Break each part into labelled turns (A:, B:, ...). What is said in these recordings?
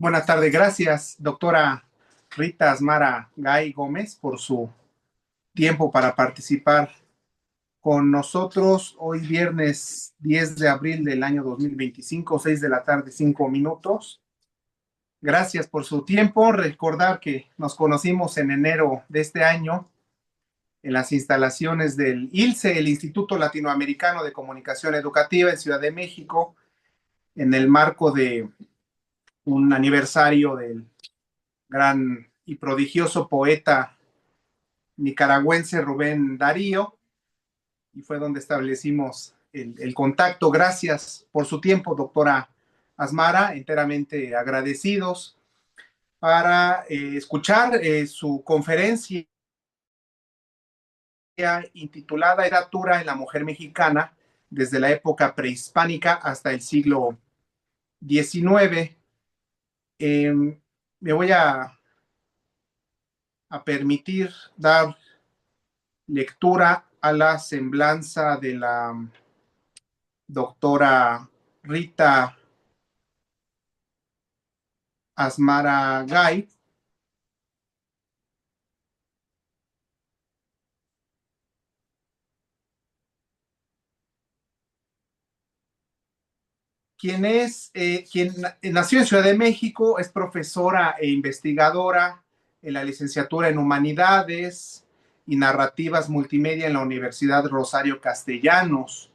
A: Buenas tardes, gracias, doctora Rita Asmara Gay Gómez, por su tiempo para participar con nosotros hoy viernes 10 de abril del año 2025, 6 de la tarde, 5 minutos. Gracias por su tiempo. Recordar que nos conocimos en enero de este año en las instalaciones del ILCE, el Instituto Latinoamericano de Comunicación Educativa en Ciudad de México, en el marco de un aniversario del gran y prodigioso poeta nicaragüense Rubén Darío, y fue donde establecimos el contacto. Gracias por su tiempo, doctora Asmara, enteramente agradecidos para escuchar su conferencia intitulada Literatura en la Mujer Mexicana desde la época prehispánica hasta el siglo XIX. Me voy a permitir dar lectura a la semblanza de la doctora Rita Asmara Gay, quien nació en Ciudad de México, es profesora e investigadora en la licenciatura en Humanidades y Narrativas Multimedia en la Universidad Rosario Castellanos,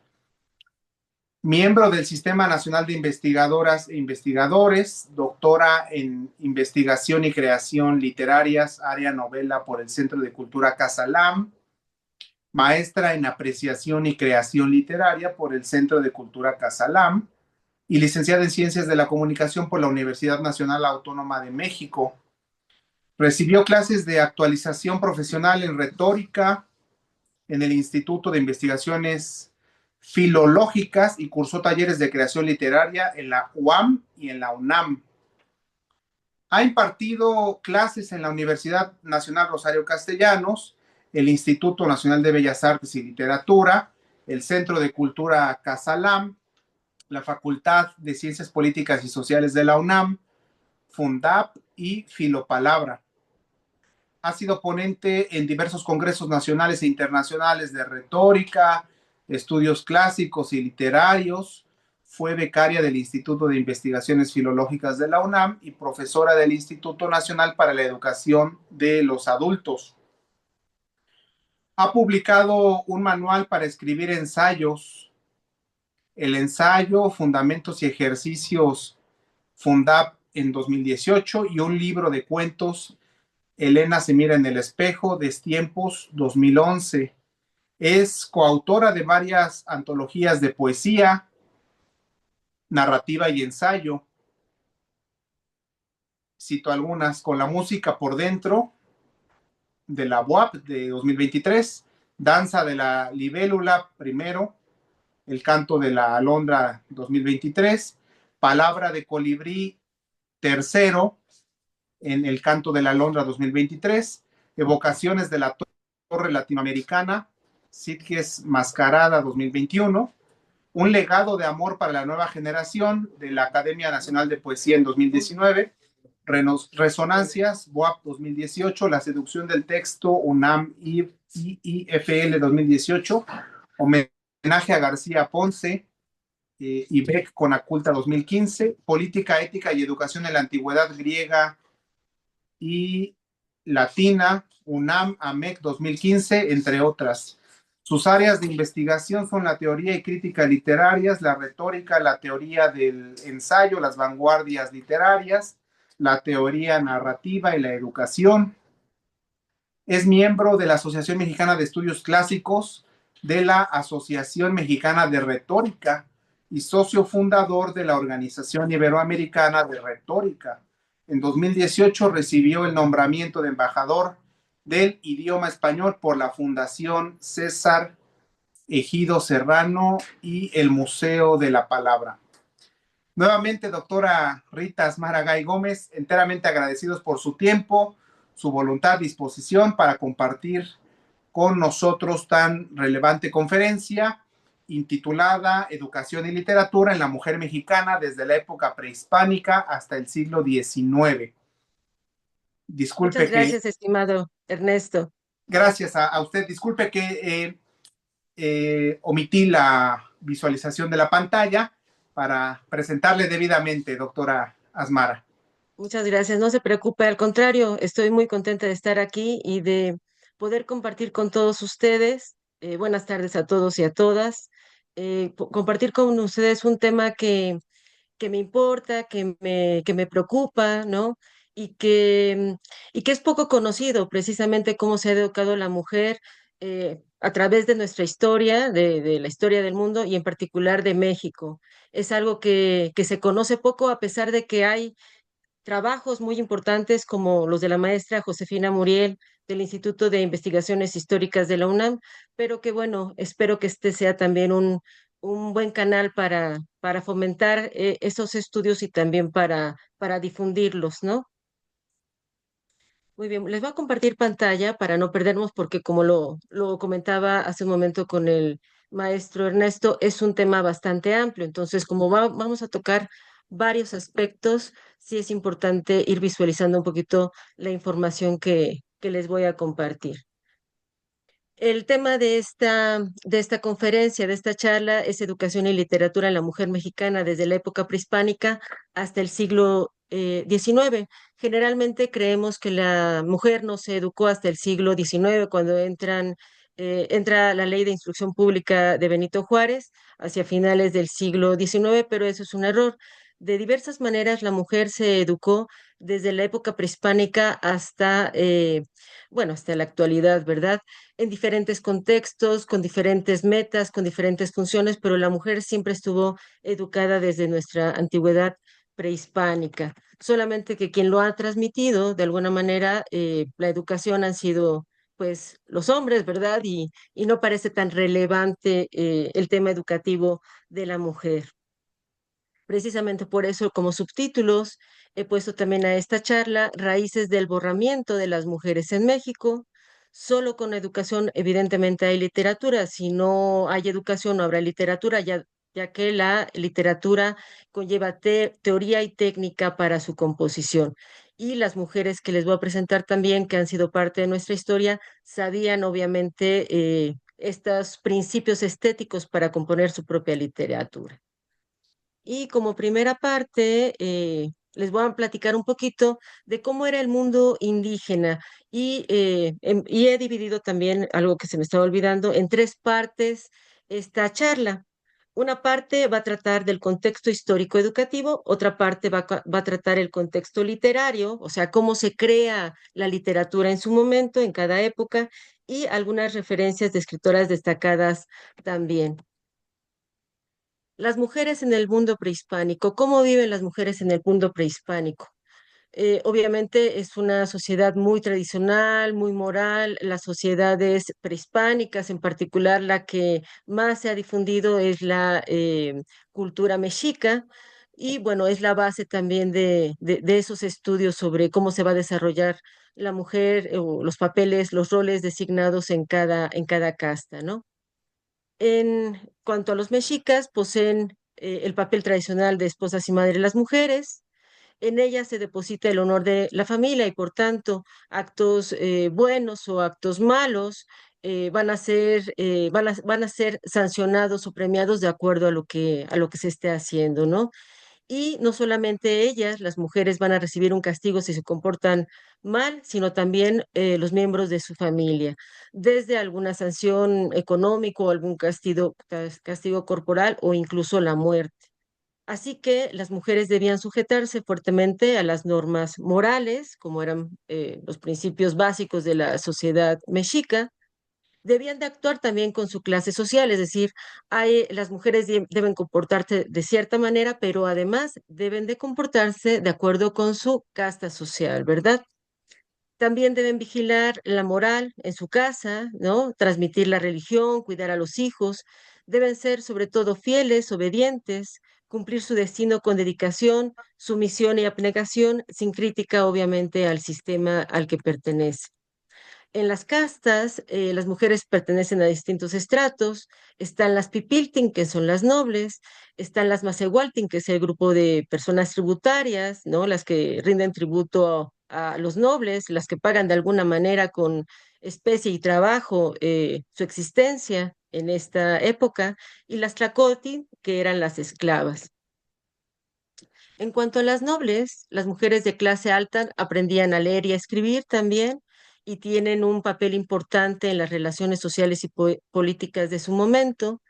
A: miembro del Sistema Nacional de Investigadoras e Investigadores, doctora en Investigación y Creación Literarias, área novela por el Centro de Cultura Casalam, maestra en Apreciación y Creación Literaria por el Centro de Cultura Casalam y licenciada en Ciencias de la Comunicación por la Universidad Nacional Autónoma de México. Recibió clases de actualización profesional en retórica en el Instituto de Investigaciones Filológicas y cursó talleres de creación literaria en la UAM y en la UNAM. Ha impartido clases en la Universidad Nacional Rosario Castellanos, el Instituto Nacional de Bellas Artes y Literatura, el Centro de Cultura Casalam, la Facultad de Ciencias Políticas y Sociales de la UNAM, FUNDAP y Filopalabra. Ha sido ponente en diversos congresos nacionales e internacionales de retórica, estudios clásicos y literarios. Fue becaria del Instituto de Investigaciones Filológicas de la UNAM y profesora del Instituto Nacional para la Educación de los Adultos. Ha publicado un manual para escribir ensayos, el ensayo Fundamentos y Ejercicios Fundap en 2018, y un libro de cuentos, Elena se mira en el espejo, Destiempos 2011. Es coautora de varias antologías de poesía, narrativa y ensayo. Cito algunas: Con la música por dentro, de la UAP de 2023, Danza de la libélula primero, El canto de la alondra 2023, Palabra de colibrí tercero, en El canto de la alondra 2023, Evocaciones de la torre latinoamericana, Sitges Mascarada 2021, Un legado de amor para la nueva generación, de la Academia Nacional de Poesía en 2019, Resonancias, BOAP 2018, La seducción del texto, UNAM IIFL 2018, Homenaje a García Ponce, IBEC Conaculta 2015, Política, Ética y Educación en la Antigüedad Griega y Latina, UNAM, AMEC 2015, entre otras. Sus áreas de investigación son la teoría y crítica literarias, la retórica, la teoría del ensayo, las vanguardias literarias, la teoría narrativa y la educación. Es miembro de la Asociación Mexicana de Estudios Clásicos, de la Asociación Mexicana de Retórica y socio fundador de la Organización Iberoamericana de Retórica. En 2018 recibió el nombramiento de embajador del idioma español por la Fundación César Ejido Serrano y el Museo de la Palabra. Nuevamente, doctora Rita Asmara Gay Gómez, enteramente agradecidos por su tiempo, su voluntad, disposición para compartir con nosotros tan relevante conferencia, intitulada Educación y Literatura en la Mujer Mexicana desde la época prehispánica hasta el siglo XIX.
B: Muchas
A: Disculpe que,
B: gracias, estimado Ernesto.
A: gracias a usted, disculpe que omití la visualización de la pantalla para presentarle debidamente, doctora Asmara.
B: Muchas gracias. No se preocupe, al contrario, estoy muy contenta de estar aquí y de poder compartir con todos ustedes. Buenas tardes a todos y a todas. Compartir con ustedes un tema que me importa, que me preocupa, ¿no? Y que es poco conocido, precisamente cómo se ha educado la mujer a través de nuestra historia, de la historia del mundo y en particular de México. Es algo que se conoce poco a pesar de que hay trabajos muy importantes como los de la maestra Josefina Muriel del Instituto de Investigaciones Históricas de la UNAM, pero que bueno, espero que este sea también un buen canal para fomentar esos estudios y también para difundirlos, ¿no? Muy bien, les voy a compartir pantalla para no perdernos porque como lo comentaba hace un momento con el maestro Ernesto, es un tema bastante amplio. Entonces, como vamos a tocar varios aspectos, sí es importante ir visualizando un poquito la información que les voy a compartir. El tema de esta conferencia, de esta charla, es educación y literatura en la mujer mexicana desde la época prehispánica hasta el siglo XIX. Generalmente creemos que la mujer no se educó hasta el siglo XIX, cuando entra la ley de instrucción pública de Benito Juárez hacia finales del siglo XIX, pero eso es un error. De diversas maneras, la mujer se educó desde la época prehispánica hasta, bueno, hasta la actualidad, ¿verdad? En diferentes contextos, con diferentes metas, con diferentes funciones, pero la mujer siempre estuvo educada desde nuestra antigüedad prehispánica. Solamente que quien lo ha transmitido, de alguna manera, la educación han sido pues los hombres, ¿verdad? Y no parece tan relevante el tema educativo de la mujer. Precisamente por eso, como subtítulos, he puesto también a esta charla Raíces del borramiento de las mujeres en México. Solo con educación, evidentemente, hay literatura. Si no hay educación, no habrá literatura, ya que la literatura conlleva teoría y técnica para su composición. Y las mujeres que les voy a presentar también, que han sido parte de nuestra historia, sabían obviamente estos principios estéticos para componer su propia literatura. Y como primera parte, les voy a platicar un poquito de cómo era el mundo indígena y he dividido también algo que se me estaba olvidando en tres partes esta charla. Una parte va a tratar del contexto histórico educativo, otra parte va a tratar el contexto literario, o sea, cómo se crea la literatura en su momento, en cada época, y algunas referencias de escritoras destacadas también. Las mujeres en el mundo prehispánico, ¿cómo viven las mujeres en el mundo prehispánico? Obviamente es una sociedad muy tradicional, muy moral. Las sociedades prehispánicas, en particular la que más se ha difundido es la cultura mexica. Y bueno, es la base también de esos estudios sobre cómo se va a desarrollar la mujer o los papeles, los roles designados en cada casta, ¿no? En cuanto a los mexicas, poseen el papel tradicional de esposas y madres de las mujeres. En ellas se deposita el honor de la familia y por tanto actos buenos o actos malos van a ser sancionados o premiados de acuerdo a lo que se esté haciendo, ¿no? Y no solamente ellas, las mujeres van a recibir un castigo si se comportan mal, sino también los miembros de su familia, desde alguna sanción económica o algún castigo corporal o incluso la muerte. Así que las mujeres debían sujetarse fuertemente a las normas morales, como eran los principios básicos de la sociedad mexica. Debían de actuar también con su clase social, es decir, las mujeres deben comportarse de cierta manera, pero además deben de comportarse de acuerdo con su casta social, ¿verdad? También deben vigilar la moral en su casa, ¿no? Transmitir la religión, cuidar a los hijos. Deben ser sobre todo fieles, obedientes, cumplir su destino con dedicación, sumisión y abnegación, sin crítica, obviamente, al sistema al que pertenece. En las castas, las mujeres pertenecen a distintos estratos. Están las pipiltin, que son las nobles. Están las masehualtin, que es el grupo de personas tributarias, ¿no? Las que rinden tributo a los nobles, las que pagan de alguna manera con especie y trabajo su existencia en esta época. Y las tlacotin, que eran las esclavas. En cuanto a las nobles, las mujeres de clase alta aprendían a leer y a escribir también y tienen un papel importante en las relaciones sociales y políticas de su momento.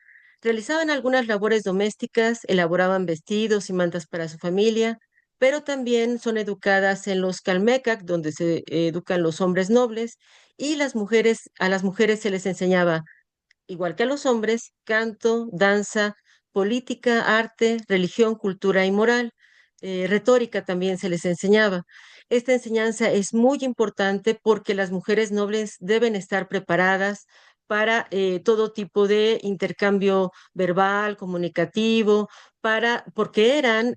B: Realizaban algunas labores domésticas, elaboraban vestidos y mantas para su familia, pero también son educadas en los Calmecac, donde se educan los hombres nobles, y a las mujeres se les enseñaba igual que a los hombres, canto, danza, política, arte, religión, cultura y moral. Retórica también se les enseñaba. Esta enseñanza es muy importante porque las mujeres nobles deben estar preparadas para todo tipo de intercambio verbal, comunicativo, porque eran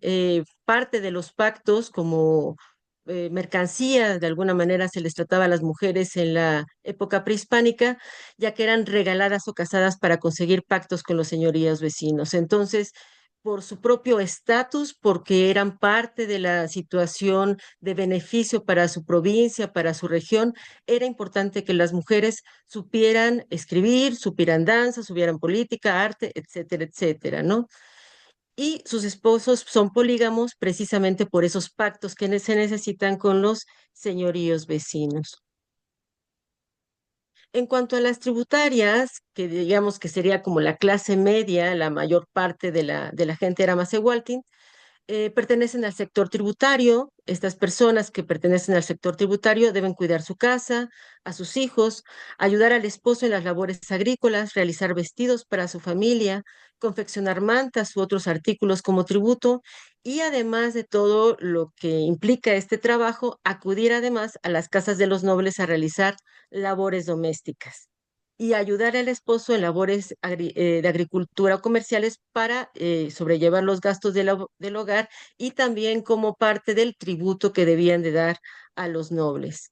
B: parte de los pactos como mercancía, de alguna manera se les trataba a las mujeres en la época prehispánica, ya que eran regaladas o casadas para conseguir pactos con los señoríos vecinos. Entonces, por su propio estatus, porque eran parte de la situación de beneficio para su provincia, para su región, era importante que las mujeres supieran escribir, supieran danza, supieran política, arte, etcétera, etcétera, ¿no? Y sus esposos son polígamos precisamente por esos pactos que se necesitan con los señoríos vecinos. En cuanto a las tributarias, que digamos que sería como la clase media, la mayor parte de la gente era Macehualtin, pertenecen al sector tributario. Estas personas que pertenecen al sector tributario deben cuidar su casa, a sus hijos, ayudar al esposo en las labores agrícolas, realizar vestidos para su familia, confeccionar mantas u otros artículos como tributo y además de todo lo que implica este trabajo, acudir además a las casas de los nobles a realizar labores domésticas y ayudar al esposo en labores de agricultura o comerciales para sobrellevar los gastos del hogar y también como parte del tributo que debían de dar a los nobles.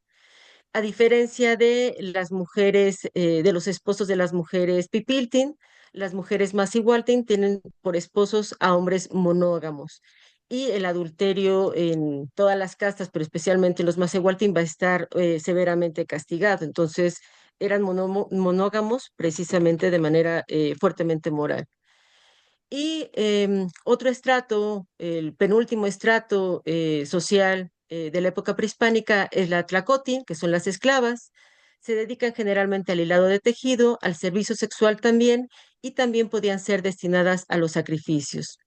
B: A diferencia de las mujeres, de los esposos de las mujeres pipiltin, las mujeres masigualtin tienen por esposos a hombres monógamos. Y el adulterio en todas las castas, pero especialmente en los masigualtin, va a estar severamente castigado. Entonces, eran monógamos precisamente de manera fuertemente moral. Y otro estrato, el penúltimo estrato social de la época prehispánica es la tlacoti, que son las esclavas. Se dedican generalmente al hilado de tejido, al servicio sexual también, y también podían ser destinadas a los sacrificios.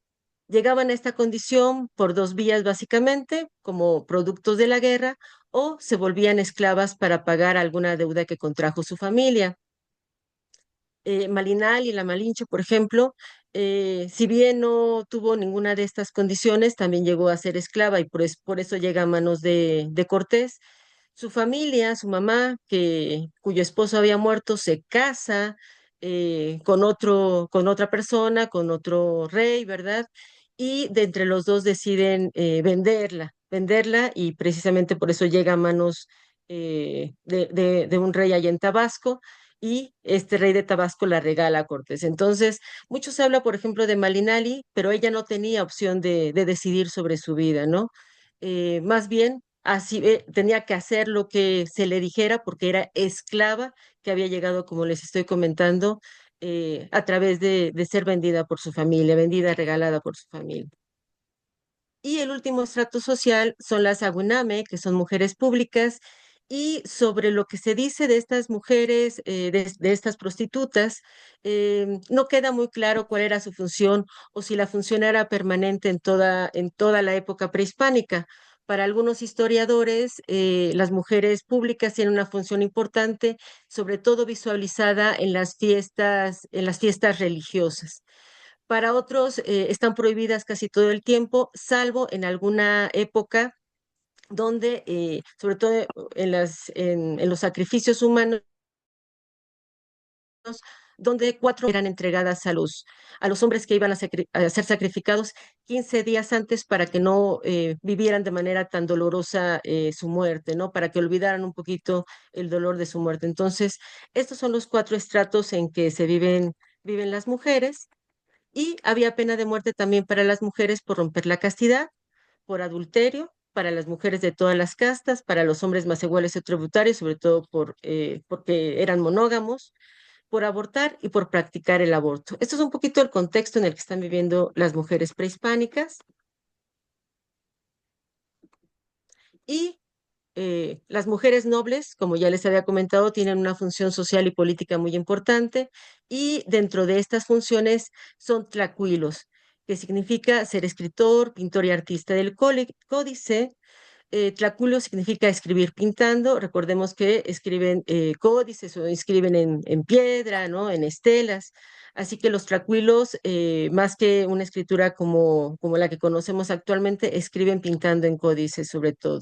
B: Llegaban a esta condición por dos vías básicamente, como productos de la guerra, o se volvían esclavas para pagar alguna deuda que contrajo su familia. Malinal y la Malinche, por ejemplo, si bien no tuvo ninguna de estas condiciones, también llegó a ser esclava y por eso llega a manos de Cortés. Su familia, su mamá, cuyo esposo había muerto, se casa con otra persona, con otro rey, ¿verdad? Y de entre los dos deciden venderla y precisamente por eso llega a manos de un rey allá en Tabasco y este rey de Tabasco la regala a Cortés. Entonces, mucho se habla, por ejemplo, de Malinali, pero ella no tenía opción de decidir sobre su vida, ¿no? Más bien, así tenía que hacer lo que se le dijera porque era esclava que había llegado, como les estoy comentando, a través de ser vendida por su familia, vendida, regalada por su familia. Y el último estrato social son las aguname, que son mujeres públicas, y sobre lo que se dice de estas mujeres, de estas prostitutas, no queda muy claro cuál era su función o si la función era permanente en toda la época prehispánica. Para algunos historiadores, las mujeres públicas tienen una función importante, sobre todo visualizada en las fiestas religiosas. Para otros están prohibidas casi todo el tiempo, salvo en alguna época donde, sobre todo en los sacrificios humanos, donde cuatro eran entregadas a los hombres que iban a ser sacrificados 15 días antes para que no vivieran de manera tan dolorosa su muerte, ¿no? Para que olvidaran un poquito el dolor de su muerte. Entonces, estos son los cuatro estratos en que viven las mujeres. Y había pena de muerte también para las mujeres por romper la castidad, por adulterio, para las mujeres de todas las castas, para los hombres más iguales y tributarios, sobre todo porque eran monógamos, por abortar y por practicar el aborto. Esto es un poquito el contexto en el que están viviendo las mujeres prehispánicas. Y las mujeres nobles, como ya les había comentado, tienen una función social y política muy importante y dentro de estas funciones son tlacuilos, que significa ser escritor, pintor y artista del códice. Tlacuilo significa escribir pintando. Recordemos que escriben códices o escriben en piedra, ¿no? En estelas. Así que los tlacuilos, más que una escritura como la que conocemos actualmente, escriben pintando en códices sobre todo.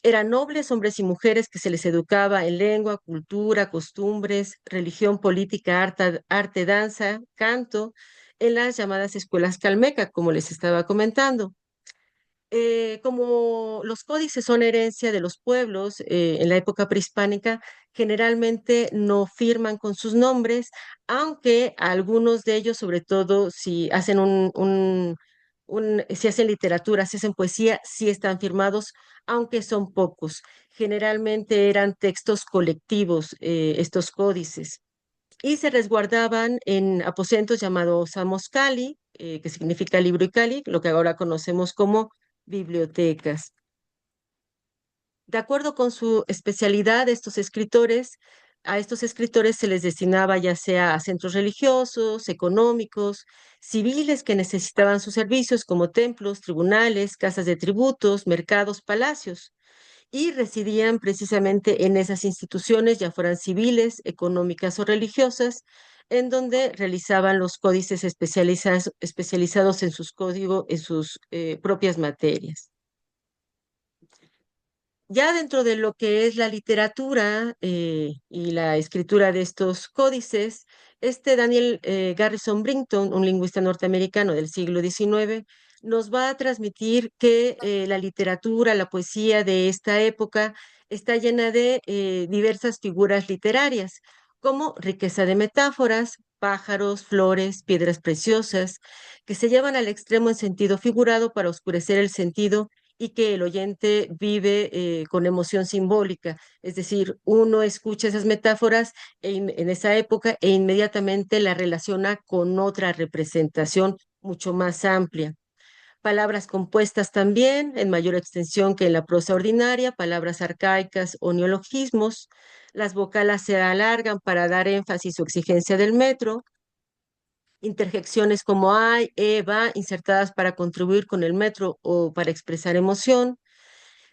B: Eran nobles, hombres y mujeres que se les educaba en lengua, cultura, costumbres, religión, política, arte, danza, canto, en las llamadas escuelas calmeca, como les estaba comentando. Como los códices son herencia de los pueblos en la época prehispánica, generalmente no firman con sus nombres, aunque algunos de ellos, sobre todo si hacen si hacen literatura, si hacen poesía, sí están firmados, aunque son pocos. Generalmente eran textos colectivos, estos códices, y se resguardaban en aposentos llamados amoscali, que significa libro y cali, lo que ahora conocemos como bibliotecas. De acuerdo con su especialidad, a estos escritores se les destinaba ya sea a centros religiosos, económicos, civiles que necesitaban sus servicios como templos, tribunales, casas de tributos, mercados, palacios, y residían precisamente en esas instituciones, ya fueran civiles, económicas o religiosas, en donde realizaban los códices especializados en sus códigos, en sus propias materias. Ya dentro de lo que es la literatura y la escritura de estos códices, este Daniel Garrison Brinton, un lingüista norteamericano del siglo XIX, nos va a transmitir que la literatura, la poesía de esta época está llena de diversas figuras literarias, como riqueza de metáforas, pájaros, flores, piedras preciosas, que se llevan al extremo en sentido figurado para oscurecer el sentido y que el oyente vive con emoción simbólica. Es decir, uno escucha esas metáforas en esa época e inmediatamente la relaciona con otra representación mucho más amplia. Palabras compuestas también, en mayor extensión que en la prosa ordinaria, palabras arcaicas o neologismos. Las vocales se alargan para dar énfasis o exigencia del metro, interjecciones como ay, va, insertadas para contribuir con el metro o para expresar emoción,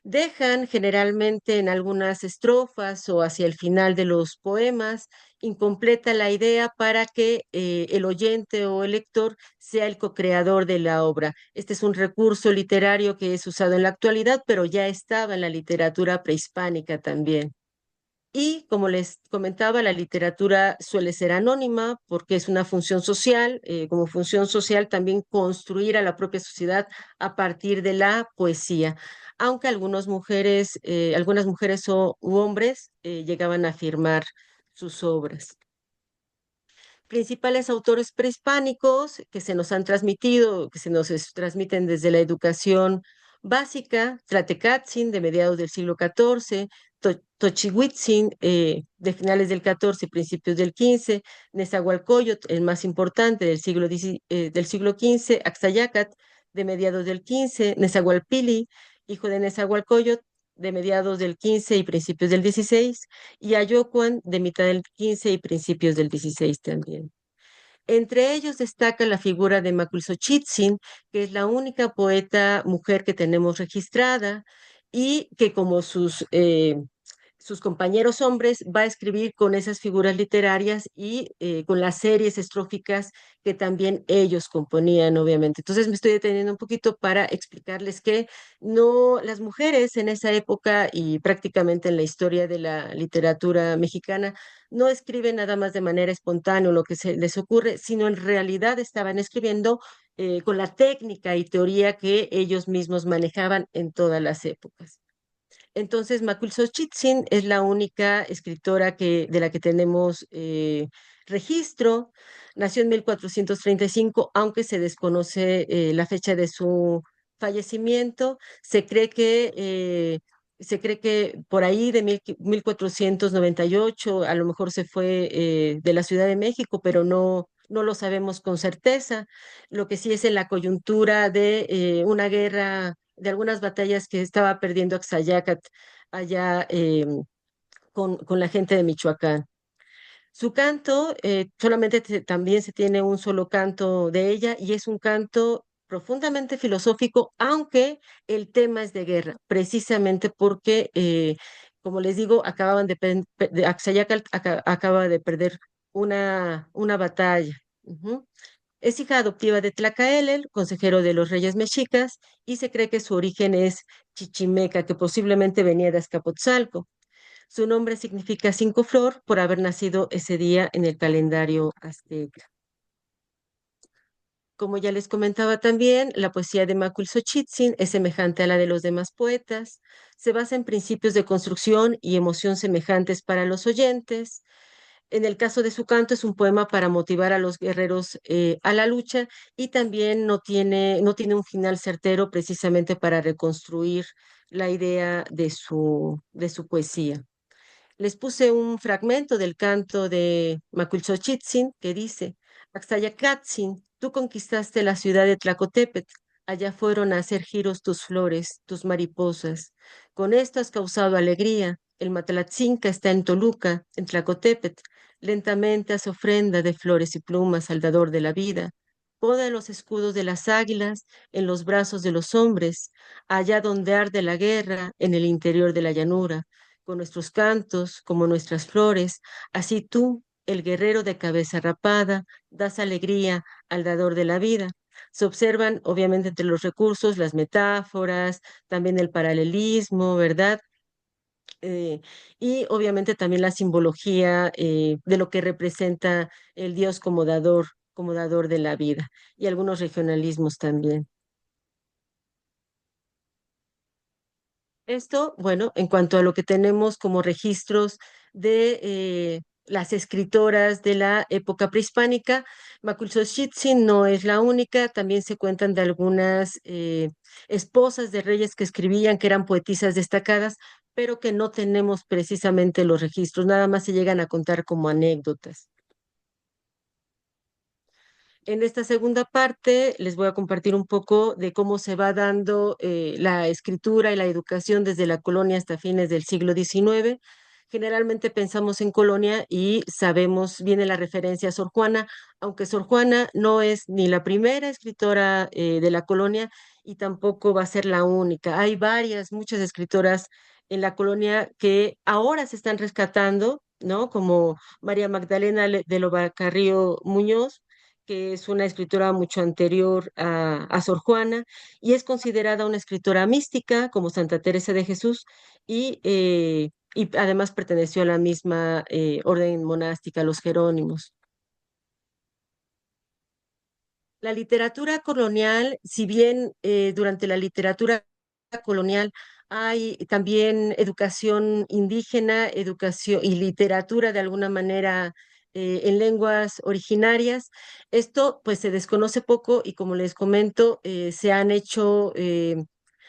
B: dejan generalmente en algunas estrofas o hacia el final de los poemas incompleta la idea para que el oyente o el lector sea el co-creador de la obra. Este es un recurso literario que es usado en la actualidad, pero ya estaba en la literatura prehispánica también. Y como les comentaba, la literatura suele ser anónima porque es una función social, como función social también construir a la propia sociedad a partir de la poesía, aunque algunas mujeres u hombres llegaban a firmar sus obras. Principales autores prehispánicos que se nos han transmitido, que se nos transmiten desde la educación básica: Tlatecatzin, de mediados del siglo XIV, Tochihuitzin, de finales del XIV y principios del XV, Nezahualcóyotl, el más importante del siglo XV, Axayacat, de mediados del XV, Nezahualpili, hijo de Nezahualcóyotl, de mediados del XV y principios del XVI, y Ayocuan, de mitad del XV y principios del XVI también. Entre ellos destaca la figura de Macuilxochitzin, que es la única poeta mujer que tenemos registrada y que como sus compañeros hombres, va a escribir con esas figuras literarias y con las series estróficas que también ellos componían, obviamente. Entonces me estoy deteniendo un poquito para explicarles que no, las mujeres en esa época y prácticamente en la historia de la literatura mexicana no escriben nada más de manera espontánea o lo que se les ocurre, sino en realidad estaban escribiendo con la técnica y teoría que ellos mismos manejaban en todas las épocas. Entonces, Macuilxochitzin es la única escritora de la que tenemos registro. Nació en 1435, aunque se desconoce la fecha de su fallecimiento. Se cree que por ahí de 1498 a lo mejor se fue de la Ciudad de México, pero no lo sabemos con certeza. Lo que sí es en la coyuntura de una guerra, de algunas batallas que estaba perdiendo Axayacat allá con la gente de Michoacán. Su canto, también se tiene un solo canto de ella y es un canto profundamente filosófico, aunque el tema es de guerra, precisamente porque, como les digo, Axayácatl acaba de perder una batalla. Ujú. Es hija adoptiva de Tlacaelel, consejero de los reyes mexicas, y se cree que su origen es chichimeca, que posiblemente venía de Azcapotzalco. Su nombre significa cinco flor por haber nacido ese día en el calendario azteca. Como ya les comentaba también, la poesía de Macuilxochitzin es semejante a la de los demás poetas. Se basa en principios de construcción y emoción semejantes para los oyentes. En el caso de su canto es un poema para motivar a los guerreros a la lucha y también no tiene un final certero precisamente para reconstruir la idea de su poesía. Les puse un fragmento del canto de Macuilxochitzin que dice: Axayacatzin, tú conquistaste la ciudad de Tlacotepetl, allá fueron a hacer giros tus flores, tus mariposas. Con esto has causado alegría. El Matlatzinca está en Toluca, en Tlacotepetl. Lentamente haz ofrenda de flores y plumas al dador de la vida. Poda los escudos de las águilas en los brazos de los hombres, allá donde arde la guerra, en el interior de la llanura con nuestros cantos, como nuestras flores, así tú, el guerrero de cabeza rapada, das alegría al dador de la vida. Se observan, obviamente, entre los recursos, las metáforas, también el paralelismo, ¿verdad? Eh, y obviamente también la simbología de lo que representa el Dios como dador de la vida, y algunos regionalismos también. Esto, bueno, en cuanto a lo que tenemos como registros de las escritoras de la época prehispánica, Macuilxochitzin no es la única, también se cuentan de algunas esposas de reyes que escribían, que eran poetisas destacadas, pero que no tenemos precisamente los registros, nada más se llegan a contar como anécdotas. En esta segunda parte les voy a compartir un poco de cómo se va dando la escritura y la educación desde la colonia hasta fines del siglo XIX. Generalmente pensamos en colonia y sabemos, viene la referencia a Sor Juana, aunque Sor Juana no es ni la primera escritora de la colonia y tampoco va a ser la única. Hay muchas escritoras en la colonia que ahora se están rescatando, ¿no? Como María Magdalena de Lobacarrío Muñoz, que es una escritora mucho anterior a Sor Juana y es considerada una escritora mística como Santa Teresa de Jesús y además perteneció a la misma orden monástica, los Jerónimos. La literatura colonial, si bien durante la literatura colonial hay también educación indígena, educación y literatura de alguna manera en lenguas originarias, esto pues se desconoce poco y como les comento, se han hecho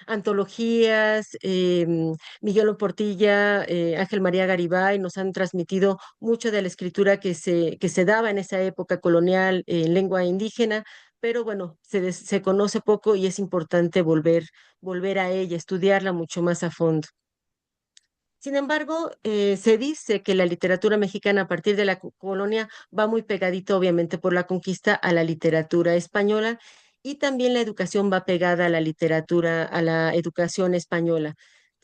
B: antologías, Miguel Portilla, Ángel María Garibay nos han transmitido mucho de la escritura que se daba en esa época colonial en lengua indígena, pero bueno, se conoce poco y es importante volver a ella, estudiarla mucho más a fondo. Sin embargo, se dice que la literatura mexicana a partir de la colonia va muy pegadito, obviamente, por la conquista a la literatura española y también la educación va pegada a la literatura, a la educación española.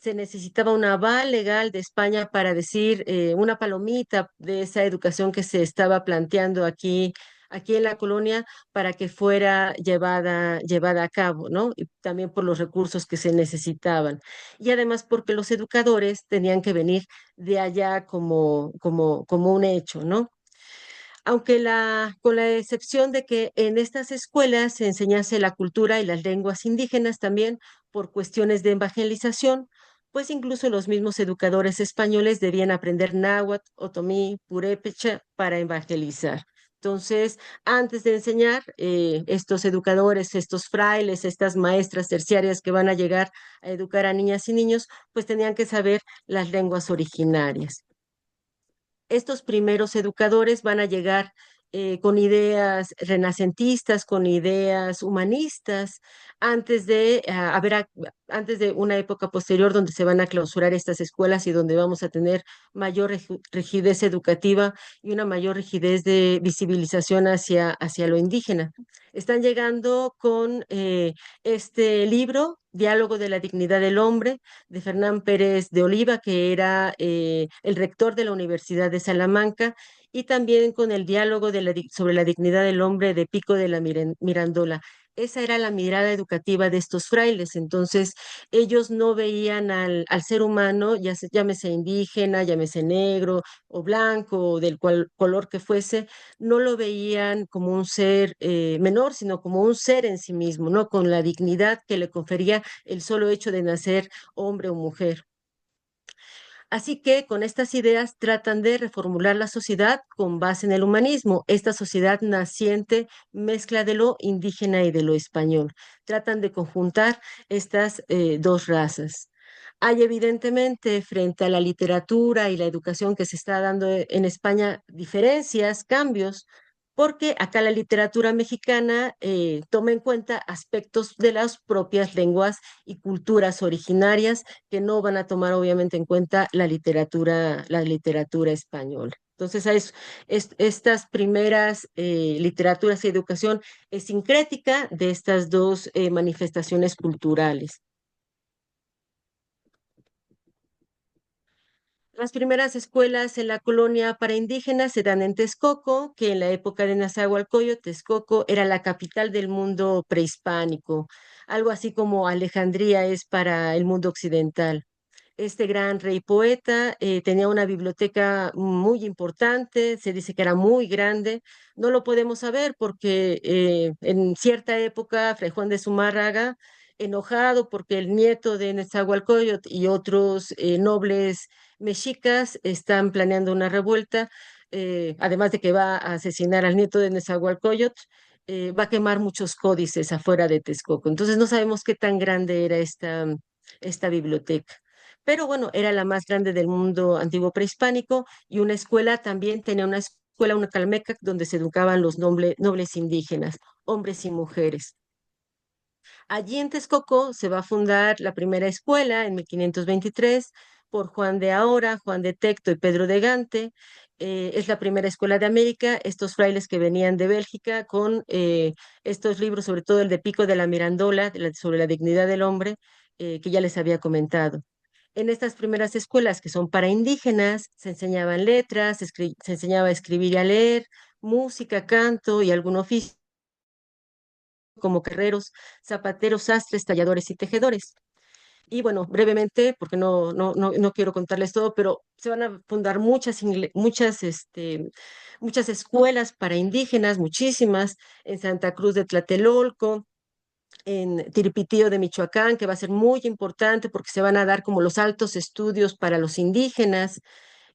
B: se necesitaba un aval legal de España para decir una palomita de esa educación que se estaba planteando aquí en la colonia para que fuera llevada a cabo, ¿no? Y también por los recursos que se necesitaban. Y además porque los educadores tenían que venir de allá como un hecho, ¿no? Aunque con la excepción de que en estas escuelas se enseñase la cultura y las lenguas indígenas también por cuestiones de evangelización, pues incluso los mismos educadores españoles debían aprender náhuatl, otomí, purépecha para evangelizar. Entonces, antes de enseñar, estos educadores, estos frailes, estas maestras terciarias que van a llegar a educar a niñas y niños, pues tenían que saber las lenguas originarias. Estos primeros educadores van a llegar con ideas renacentistas, con ideas humanistas, antes de una época posterior donde se van a clausurar estas escuelas y donde vamos a tener mayor rigidez educativa y una mayor rigidez de visibilización hacia lo indígena. Están llegando con este libro, Diálogo de la Dignidad del Hombre, de Fernán Pérez de Oliva, que era el rector de la Universidad de Salamanca, y también con el diálogo sobre la dignidad del hombre de Pico de la Mirandola. Esa era la mirada educativa de estos frailes. Entonces, ellos no veían al ser humano, llámese indígena, llámese negro o blanco, o del cual color que fuese, no lo veían como un ser menor, sino como un ser en sí mismo, ¿no? Con la dignidad que le confería el solo hecho de nacer hombre o mujer. Así que con estas ideas tratan de reformular la sociedad con base en el humanismo, esta sociedad naciente mezcla de lo indígena y de lo español. Tratan de conjuntar estas dos razas. Hay evidentemente frente a la literatura y la educación que se está dando en España diferencias, cambios, porque acá la literatura mexicana toma en cuenta aspectos de las propias lenguas y culturas originarias que no van a tomar obviamente en cuenta la literatura española. Entonces, estas primeras literaturas y educación es sincrética de estas dos manifestaciones culturales. Las primeras escuelas en la colonia para indígenas se dan en Texcoco, que en la época de Nezahualcóyotl, Texcoco era la capital del mundo prehispánico, algo así como Alejandría es para el mundo occidental. Este gran rey poeta tenía una biblioteca muy importante, se dice que era muy grande. No lo podemos saber porque en cierta época Fray Juan de Zumárraga, enojado porque el nieto de Nezahualcóyotl y otros nobles mexicas están planeando una revuelta, además de que va a asesinar al nieto de Nezahualcóyotl, va a quemar muchos códices afuera de Texcoco. Entonces no sabemos qué tan grande era esta biblioteca. Pero bueno, era la más grande del mundo antiguo prehispánico y una escuela también tenía una escuela, una calmeca, donde se educaban los nobles indígenas, hombres y mujeres. Allí en Texcoco se va a fundar la primera escuela en 1523 por Juan de Ahora, Juan de Tecto y Pedro de Gante. Es la primera escuela de América. Estos frailes que venían de Bélgica con estos libros, sobre todo el de Pico de la Mirandola, sobre la dignidad del hombre, que ya les había comentado. En estas primeras escuelas que son para indígenas, se enseñaban letras, se enseñaba a escribir y a leer, música, canto y algún oficio como herreros, zapateros, sastres, talladores y tejedores. Y bueno, brevemente, porque no quiero contarles todo, pero se van a fundar muchas escuelas para indígenas, muchísimas, en Santa Cruz de Tlatelolco, en Tiripitío de Michoacán, que va a ser muy importante porque se van a dar como los altos estudios para los indígenas.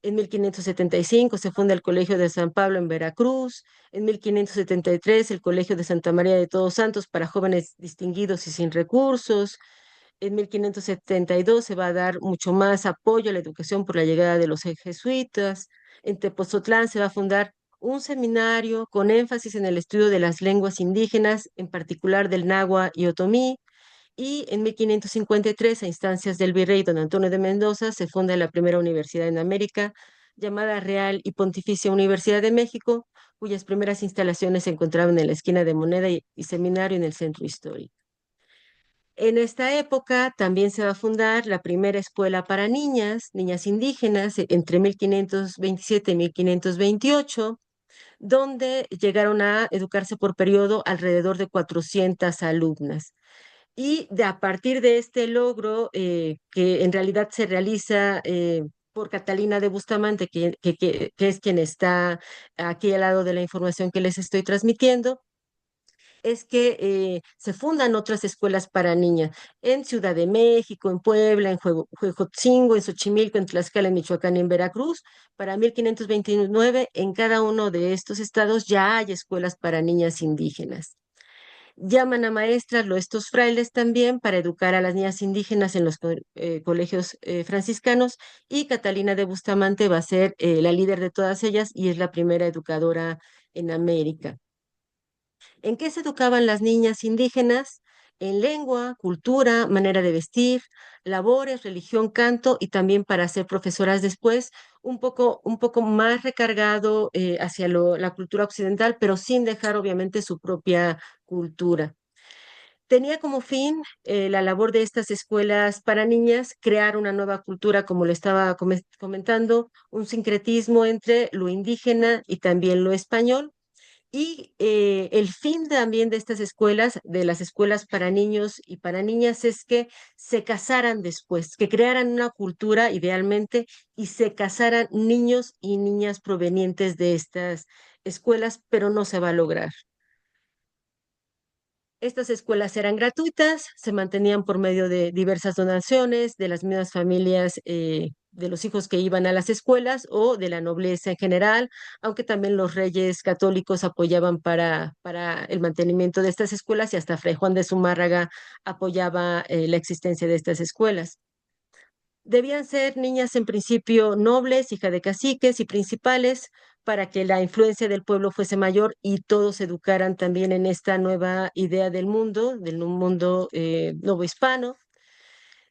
B: En 1575 se funda el Colegio de San Pablo en Veracruz. En 1573 el Colegio de Santa María de Todos Santos para jóvenes distinguidos y sin recursos. En 1572 se va a dar mucho más apoyo a la educación por la llegada de los jesuitas. En Tepozotlán se va a fundar un seminario con énfasis en el estudio de las lenguas indígenas, en particular del náhuatl y otomí. Y en 1553, a instancias del virrey don Antonio de Mendoza, se funda la primera universidad en América, llamada Real y Pontificia Universidad de México, cuyas primeras instalaciones se encontraban en la esquina de Moneda y Seminario en el centro histórico. En esta época también se va a fundar la primera escuela para niñas, niñas indígenas, entre 1527 y 1528, donde llegaron a educarse por periodo alrededor de 400 alumnas. Y a partir de este logro, que en realidad se realiza por Catalina de Bustamante, que es quien está aquí al lado de la información que les estoy transmitiendo, es que se fundan otras escuelas para niñas en Ciudad de México, en Puebla, en Huejotzingo, en Xochimilco, en Tlaxcala, en Michoacán y en Veracruz. Para 1529, en cada uno de estos estados ya hay escuelas para niñas indígenas. Llaman a maestras estos frailes también para educar a las niñas indígenas en los colegios franciscanos, y Catalina de Bustamante va a ser la líder de todas ellas y es la primera educadora en América. ¿En qué se educaban las niñas indígenas? En lengua, cultura, manera de vestir, labores, religión, canto, y también para ser profesoras después, un poco más recargado hacia la cultura occidental, pero sin dejar obviamente su propia cultura. Tenía como fin la labor de estas escuelas para niñas, crear una nueva cultura, como le estaba comentando, un sincretismo entre lo indígena y también lo español. Y el fin también de estas escuelas, de las escuelas para niños y para niñas, es que se casaran después, que crearan una cultura idealmente y se casaran niños y niñas provenientes de estas escuelas, pero no se va a lograr. Estas escuelas eran gratuitas, se mantenían por medio de diversas donaciones de las mismas familias, de los hijos que iban a las escuelas o de la nobleza en general, aunque también los reyes católicos apoyaban para el mantenimiento de estas escuelas, y hasta Fray Juan de Zumárraga apoyaba la existencia de estas escuelas. Debían ser niñas en principio nobles, hija de caciques y principales, para que la influencia del pueblo fuese mayor y todos se educaran también en esta nueva idea del mundo nuevo hispano.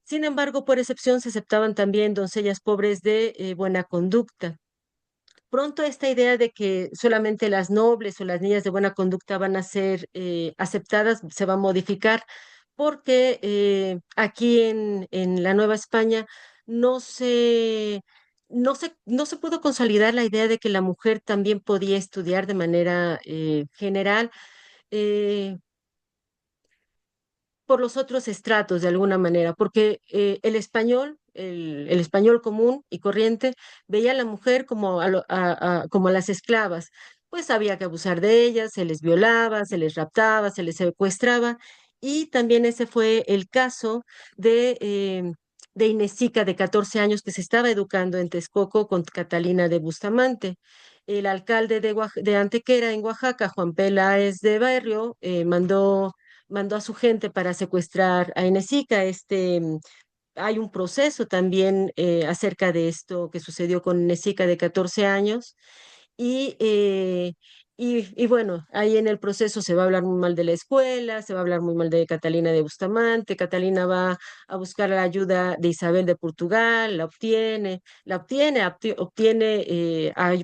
B: Sin embargo, por excepción se aceptaban también doncellas pobres de buena conducta. Pronto esta idea de que solamente las nobles o las niñas de buena conducta van a ser aceptadas se va a modificar, porque aquí en la Nueva España no se, no se pudo consolidar la idea de que la mujer también podía estudiar de manera general. eh, por los otros estratos de alguna manera, porque el español, el español común y corriente, veía a la mujer como como a las esclavas, pues había que abusar de ellas, se les violaba, se les raptaba, se les secuestraba, y también ese fue el caso de Inesita, de 14 años, que se estaba educando en Texcoco con Catalina de Bustamante. El alcalde de Antequera, en Oaxaca, Juan Peláez de Barrio, mandó a su gente para secuestrar a Enezica. Hay un proceso también acerca de esto que sucedió con Enezica de 14 años. Y, eh, y bueno, ahí en el proceso se va a hablar muy mal de la escuela, se va a hablar muy mal de Catalina de Bustamante. Catalina va a buscar la ayuda de Isabel de Portugal, obtiene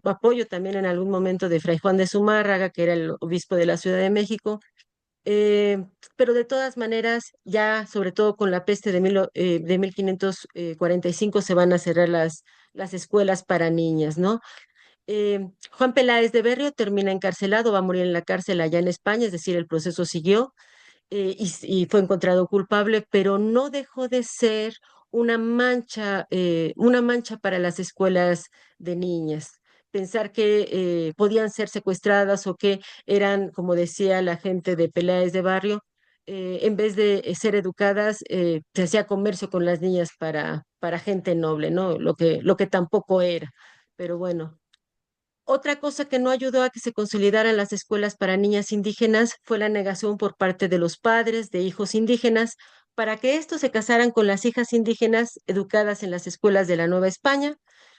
B: apoyo también en algún momento de Fray Juan de Zumárraga, que era el obispo de la Ciudad de México. eh, pero de todas maneras, ya sobre todo con la peste de 1545 se van a cerrar las escuelas para niñas, ¿no? Juan Peláez de Berrio termina encarcelado, va a morir en la cárcel allá en España, es decir, el proceso siguió, y fue encontrado culpable, pero no dejó de ser una mancha para las escuelas de niñas. Pensar que podían ser secuestradas o que eran, como decía la gente de Peláez de Barrio, en vez de ser educadas, se hacía comercio con las niñas para gente noble, ¿no? Lo que tampoco era. Pero bueno. Otra cosa que no ayudó a que se consolidaran las escuelas para niñas indígenas fue la negación por parte de los padres de hijos indígenas para que estos se casaran con las hijas indígenas educadas en las escuelas de la Nueva España,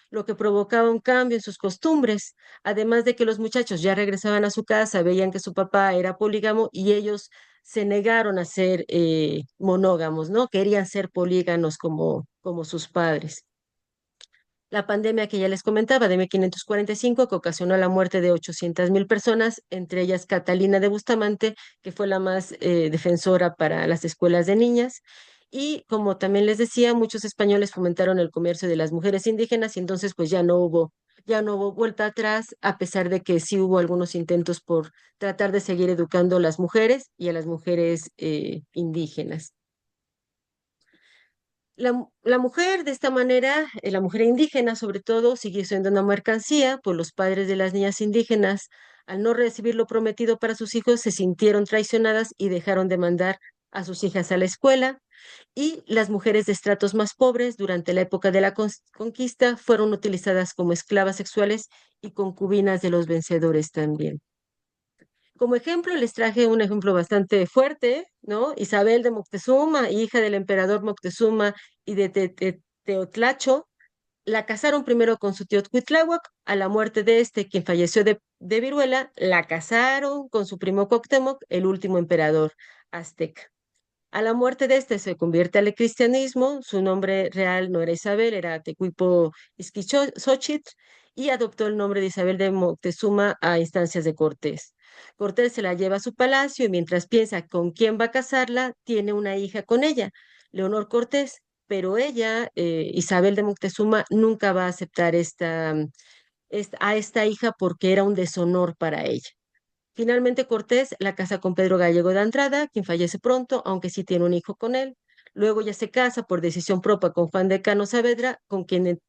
B: lo que provocaba un cambio en sus costumbres, además de que los muchachos ya regresaban a su casa, veían que su papá era polígamo y ellos se negaron a ser monógamos, ¿no? Querían ser polígamos como sus padres. La pandemia que ya les comentaba de 1545, que ocasionó la muerte de 800.000 personas, entre ellas Catalina de Bustamante, que fue la más defensora para las escuelas de niñas. Y como también les decía, muchos españoles fomentaron el comercio de las mujeres indígenas y entonces pues ya no hubo vuelta atrás, a pesar de que sí hubo algunos intentos por tratar de seguir educando a las mujeres y a las mujeres indígenas. La mujer de esta manera, la mujer indígena sobre todo, siguió siendo una mercancía, pues los padres de las niñas indígenas, al no recibir lo prometido para sus hijos, se sintieron traicionadas y dejaron de mandar a sus hijas a la escuela. Y las mujeres de estratos más pobres durante la época de la conquista fueron utilizadas como esclavas sexuales y concubinas de los vencedores también. Como ejemplo, les traje un ejemplo bastante fuerte, ¿no? Isabel de Moctezuma, hija del emperador Moctezuma y de Teotlacho, la casaron primero con su tío Cuitláhuac. A la muerte de este, quien falleció de viruela, la casaron con su primo Cuauhtémoc, el último emperador azteca. A la muerte de este se convierte al cristianismo, su nombre real no era Isabel, era Tecuipo Izquizochitl, y adoptó el nombre de Isabel de Moctezuma a instancias de Cortés. Cortés se la lleva a su palacio y mientras piensa con quién va a casarla, tiene una hija con ella, Leonor Cortés, pero ella, Isabel de Moctezuma, nunca va a aceptar a esta hija porque era un deshonor para ella. Finalmente Cortés la casa con Pedro Gallego de Andrada, quien fallece pronto, aunque sí tiene un hijo con él. Luego ya se casa por decisión propia con Juan de Cano Saavedra, con quien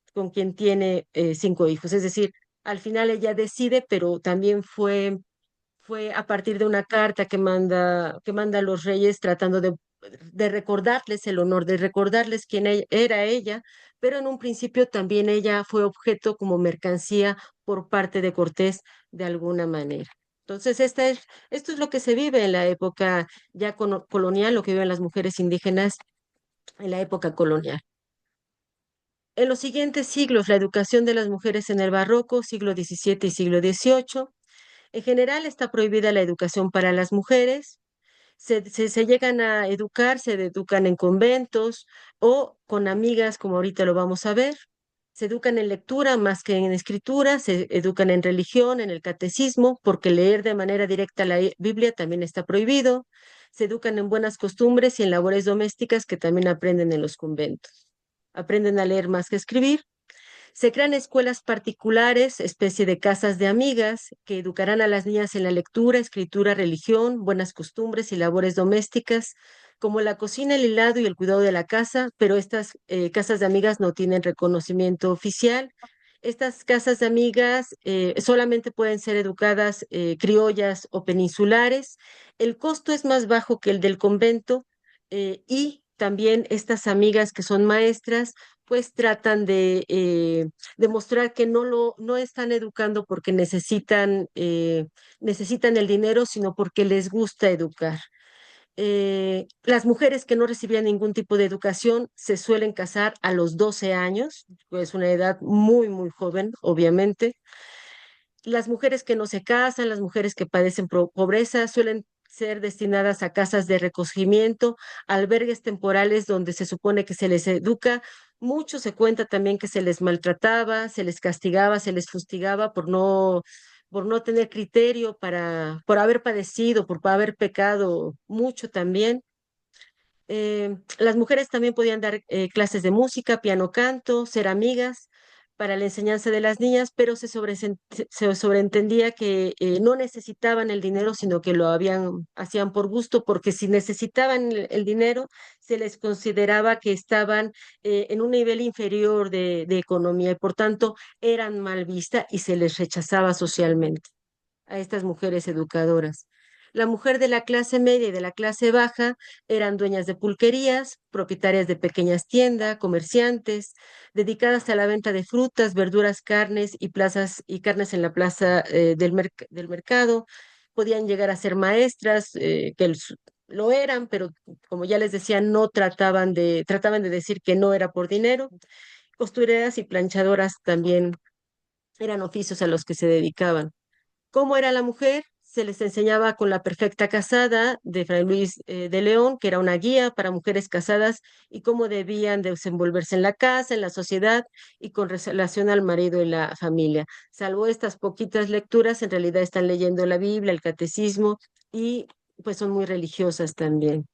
B: tiene 5 hijos. Es decir, al final ella decide, pero también fue a partir de una carta que manda a los reyes tratando de recordarles el honor, de recordarles quién era ella, pero en un principio también ella fue objeto como mercancía por parte de Cortés de alguna manera. Entonces, esto es lo que se vive en la época ya colonial, lo que viven las mujeres indígenas en la época colonial. En los siguientes siglos, la educación de las mujeres en el barroco, siglo XVII y siglo XVIII. En general está prohibida la educación para las mujeres. Se llegan a educar, se educan en conventos o con amigas, como ahorita lo vamos a ver. Se educan en lectura más que en escritura, se educan en religión, en el catecismo, porque leer de manera directa la Biblia también está prohibido. Se educan en buenas costumbres y en labores domésticas que también aprenden en los conventos. Aprenden a leer más que escribir. Se crean escuelas particulares, especie de casas de amigas, que educarán a las niñas en la lectura, escritura, religión, buenas costumbres y labores domésticas, como la cocina, el hilado y el cuidado de la casa, pero estas casas de amigas no tienen reconocimiento oficial. Estas casas de amigas solamente pueden ser educadas criollas o peninsulares. El costo es más bajo que el del convento y también estas amigas que son maestras pues tratan de demostrar que no están educando porque necesitan el dinero, sino porque les gusta educar. Las mujeres que no recibían ningún tipo de educación se suelen casar a los 12 años, pues una edad muy, muy joven, obviamente. Las mujeres que no se casan, las mujeres que padecen pobreza, suelen ser destinadas a casas de recogimiento, albergues temporales donde se supone que se les educa. Mucho se cuenta también que se les maltrataba, se les castigaba, se les fustigaba por no tener criterio por haber padecido, por haber pecado mucho también. Las mujeres también podían dar clases de música, piano, canto, ser amigas para la enseñanza de las niñas, pero se sobreentendía que no necesitaban el dinero, sino que hacían por gusto, porque si necesitaban el dinero, se les consideraba que estaban en un nivel inferior de economía y por tanto eran mal vistas y se les rechazaba socialmente a estas mujeres educadoras. La mujer de la clase media y de la clase baja eran dueñas de pulquerías, propietarias de pequeñas tiendas, comerciantes, dedicadas a la venta de frutas, verduras, carnes y carnes en la plaza del mercado. Podían llegar a ser maestras, lo eran, pero como ya les decía, no trataban de decir que no era por dinero. Costureras y planchadoras también eran oficios a los que se dedicaban. ¿Cómo era la mujer? se les enseñaba con La Perfecta Casada de Fray Luis de León, que era una guía para mujeres casadas y cómo debían desenvolverse en la casa, en la sociedad y con relación al marido y la familia. Salvo estas poquitas lecturas, en realidad están leyendo la Biblia, el catecismo y pues son muy religiosas también.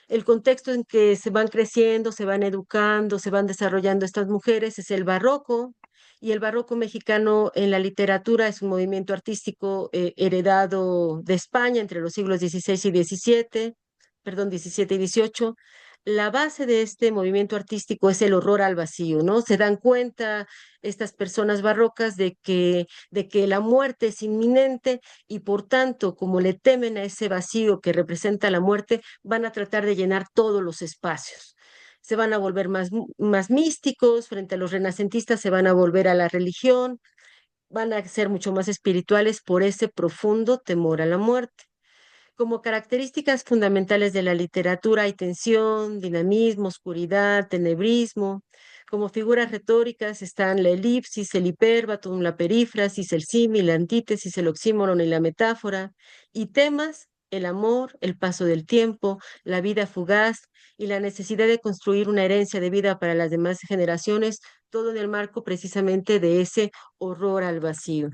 B: El contexto en que se van creciendo, se van educando, se van desarrollando estas mujeres es el barroco, y el barroco mexicano en la literatura es un movimiento artístico heredado de España entre los siglos XVI y XVII, perdón, XVII y XVIII. La base de este movimiento artístico es el horror al vacío, ¿no? Se dan cuenta estas personas barrocas de que la muerte es inminente y por tanto, como le temen a ese vacío que representa la muerte, van a tratar de llenar todos los espacios. Se van a volver más místicos, frente a los renacentistas se van a volver a la religión, van a ser mucho más espirituales por ese profundo temor a la muerte. Como características fundamentales de la literatura hay tensión, dinamismo, oscuridad, tenebrismo. Como figuras retóricas están la elipsis, el hipérbaton, la perífrasis, el símil, la antítesis, el oxímoron y la metáfora. Y temas, el amor, el paso del tiempo, la vida fugaz y la necesidad de construir una herencia de vida para las demás generaciones, todo en el marco precisamente de ese horror al vacío.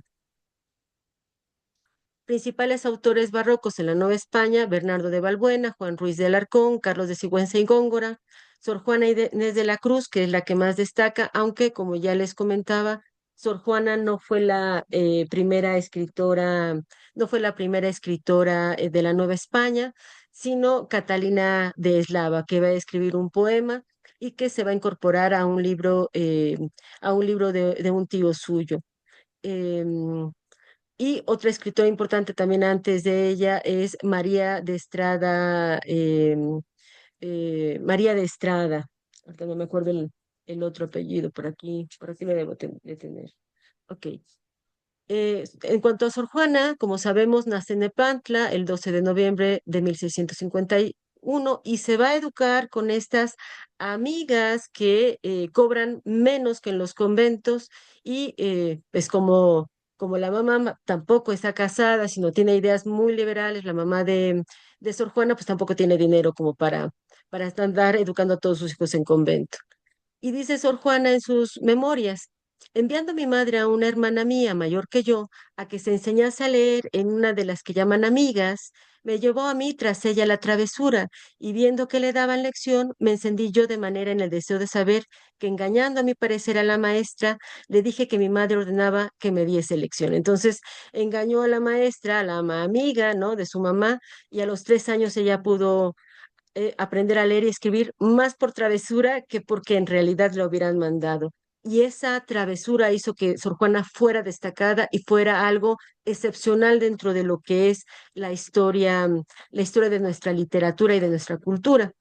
B: Principales autores barrocos en la Nueva España: Bernardo de Balbuena, Juan Ruiz de Alarcón, Carlos de Sigüenza y Góngora, Sor Juana Inés de la Cruz, que es la que más destaca, aunque como ya les comentaba, Sor Juana no fue la primera escritora, no fue la primera escritora de la Nueva España, sino Catalina de Eslava, que va a escribir un poema y que se va a incorporar a un libro de un tío suyo. Em, y otra escritora importante también antes de ella es María de Estrada, María de Estrada. Ahorita no me acuerdo el otro apellido, por aquí lo debo de tener. Ok. En cuanto a Sor Juana, como sabemos, nace en Nepantla el 12 de noviembre de 1651 y se va a educar con estas amigas que cobran menos que en los conventos y pues como la mamá tampoco está casada, sino tiene ideas muy liberales, la mamá de Sor Juana pues tampoco tiene dinero como para andar educando a todos sus hijos en convento. Y dice Sor Juana en sus memorias: enviando mi madre a una hermana mía mayor que yo a que se enseñase a leer en una de las que llaman amigas, me llevó a mí tras ella la travesura, y viendo que le daban lección, me encendí yo de manera en el deseo de saber, que engañando a mi parecer a la maestra, le dije que mi madre ordenaba que me diese lección. Entonces engañó a la maestra, a la amiga, ¿no? De su mamá, y a los 3 años ella pudo aprender a leer y escribir más por travesura que porque en realidad lo hubieran mandado. Y esa travesura hizo que Sor Juana fuera destacada y fuera algo excepcional dentro de lo que es la historia de nuestra literatura y de nuestra cultura.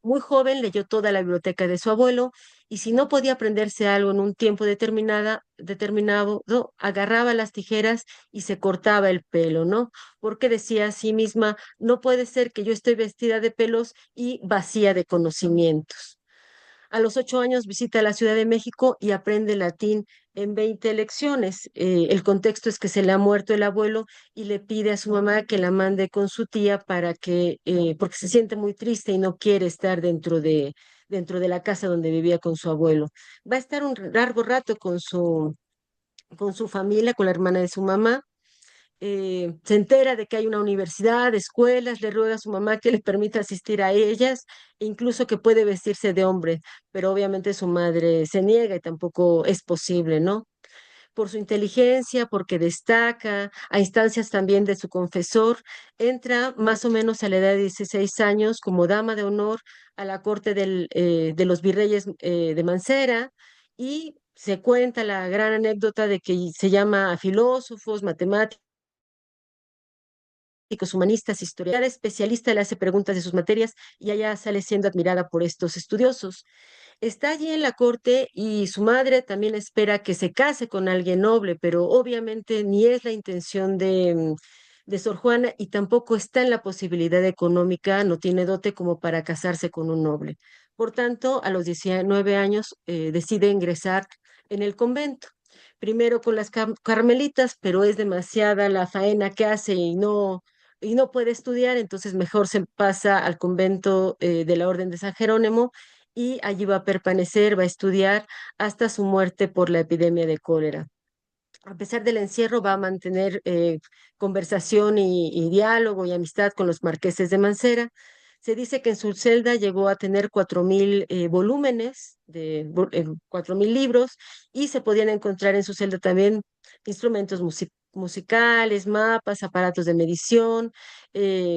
B: Muy joven leyó toda la biblioteca de su abuelo y si no podía aprenderse algo en un tiempo determinado, ¿no? Agarraba las tijeras y se cortaba el pelo, ¿no? Porque decía a sí misma: no puede ser que yo estoy vestida de pelos y vacía de conocimientos. A los 8 años visita la Ciudad de México y aprende latín en 20 lecciones. El contexto es que se le ha muerto el abuelo y le pide a su mamá que la mande con su tía porque se siente muy triste y no quiere estar dentro de la casa donde vivía con su abuelo. Va a estar un largo rato con su familia, con la hermana de su mamá. Se entera de que hay una universidad, escuelas, le ruega a su mamá que le permita asistir a ellas, e incluso que puede vestirse de hombre, pero obviamente su madre se niega y tampoco es posible, ¿no? Por su inteligencia, porque destaca, a instancias también de su confesor, entra más o menos a la edad de 16 años como dama de honor a la corte de los virreyes de Mancera, y se cuenta la gran anécdota de que se llama a filósofos, matemáticos, humanistas, historiadores, especialista, le hace preguntas de sus materias y ella sale siendo admirada por estos estudiosos. Está allí en la corte y su madre también espera que se case con alguien noble, pero obviamente ni es la intención de Sor Juana y tampoco está en la posibilidad económica, no tiene dote como para casarse con un noble. Por tanto, a los 19 años decide ingresar en el convento. primero con las carmelitas, pero es demasiada la faena que hace y no puede estudiar, entonces mejor se pasa al convento de la Orden de San Jerónimo y allí va a permanecer, va a estudiar hasta su muerte por la epidemia de cólera. A pesar del encierro, va a mantener conversación y diálogo y amistad con los marqueses de Mancera. Se dice que en su celda llegó a tener 4.000 volúmenes, 4.000 libros, y se podían encontrar en su celda también instrumentos musicales, mapas, aparatos de medición,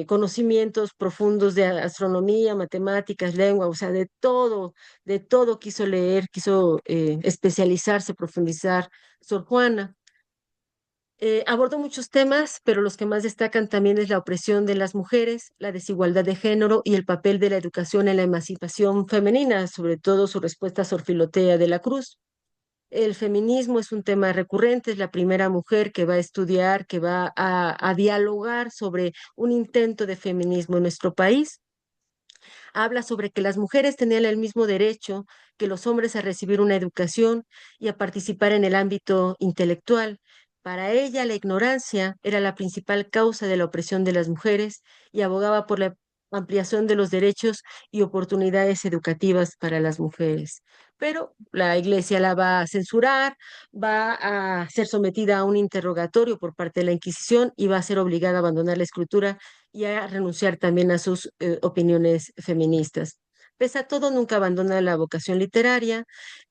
B: conocimientos profundos de astronomía, matemáticas, lengua, o sea, de todo quiso leer, quiso especializarse, profundizar Sor Juana. Abordó muchos temas, pero los que más destacan también es la opresión de las mujeres, la desigualdad de género y el papel de la educación en la emancipación femenina, sobre todo su respuesta a Sor Filotea de la Cruz. El feminismo es un tema recurrente, es la primera mujer que va a estudiar, que va a dialogar sobre un intento de feminismo en nuestro país. Habla sobre que las mujeres tenían el mismo derecho que los hombres a recibir una educación y a participar en el ámbito intelectual. Para ella, la ignorancia era la principal causa de la opresión de las mujeres y abogaba por la ampliación de los derechos y oportunidades educativas para las mujeres. Pero la iglesia la va a censurar, va a ser sometida a un interrogatorio por parte de la Inquisición y va a ser obligada a abandonar la escritura y a renunciar también a sus opiniones feministas. Pese a todo, nunca abandona la vocación literaria,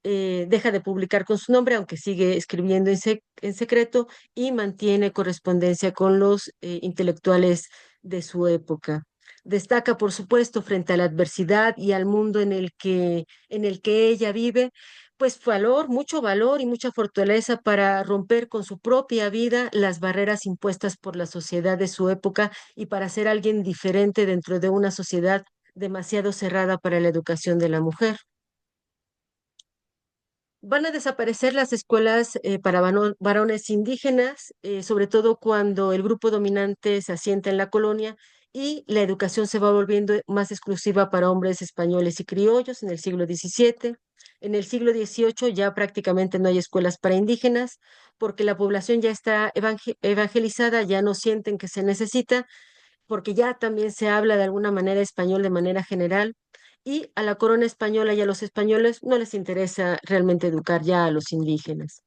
B: deja de publicar con su nombre, aunque sigue escribiendo en secreto y mantiene correspondencia con los intelectuales de su época. Destaca, por supuesto, frente a la adversidad y al mundo en el que ella vive, pues mucho valor y mucha fortaleza para romper con su propia vida las barreras impuestas por la sociedad de su época y para ser alguien diferente dentro de una sociedad demasiado cerrada para la educación de la mujer. Van a desaparecer las escuelas para varones indígenas, sobre todo cuando el grupo dominante se asienta en la colonia y la educación se va volviendo más exclusiva para hombres españoles y criollos en el siglo XVII. En el siglo XVIII ya prácticamente no hay escuelas para indígenas porque la población ya está evangelizada, ya no sienten que se necesita porque ya también se habla de alguna manera español de manera general y a la corona española y a los españoles no les interesa realmente educar ya a los indígenas.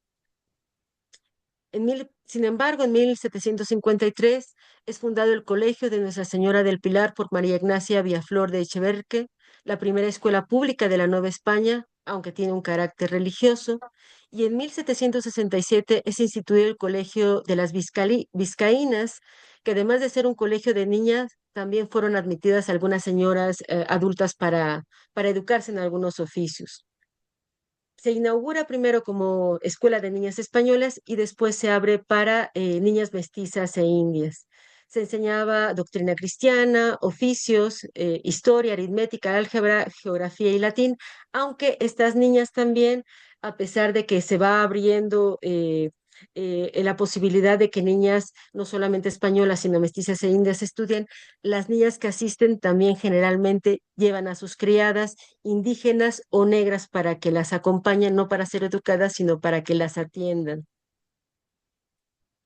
B: Sin embargo, en 1753 es fundado el Colegio de Nuestra Señora del Pilar por María Ignacia Villaflor de Echeverque, la primera escuela pública de la Nueva España, aunque tiene un carácter religioso, y en 1767 es instituido el Colegio de las Vizcaínas, que además de ser un colegio de niñas, también fueron admitidas algunas señoras adultas para educarse en algunos oficios. Se inaugura primero como escuela de niñas españolas y después se abre para niñas mestizas e indias. Se enseñaba doctrina cristiana, oficios, historia, aritmética, álgebra, geografía y latín, aunque estas niñas también, a pesar de que se va abriendo la posibilidad de que niñas no solamente españolas, sino mestizas e indias estudien, las niñas que asisten también generalmente llevan a sus criadas indígenas o negras para que las acompañen, no para ser educadas, sino para que las atiendan.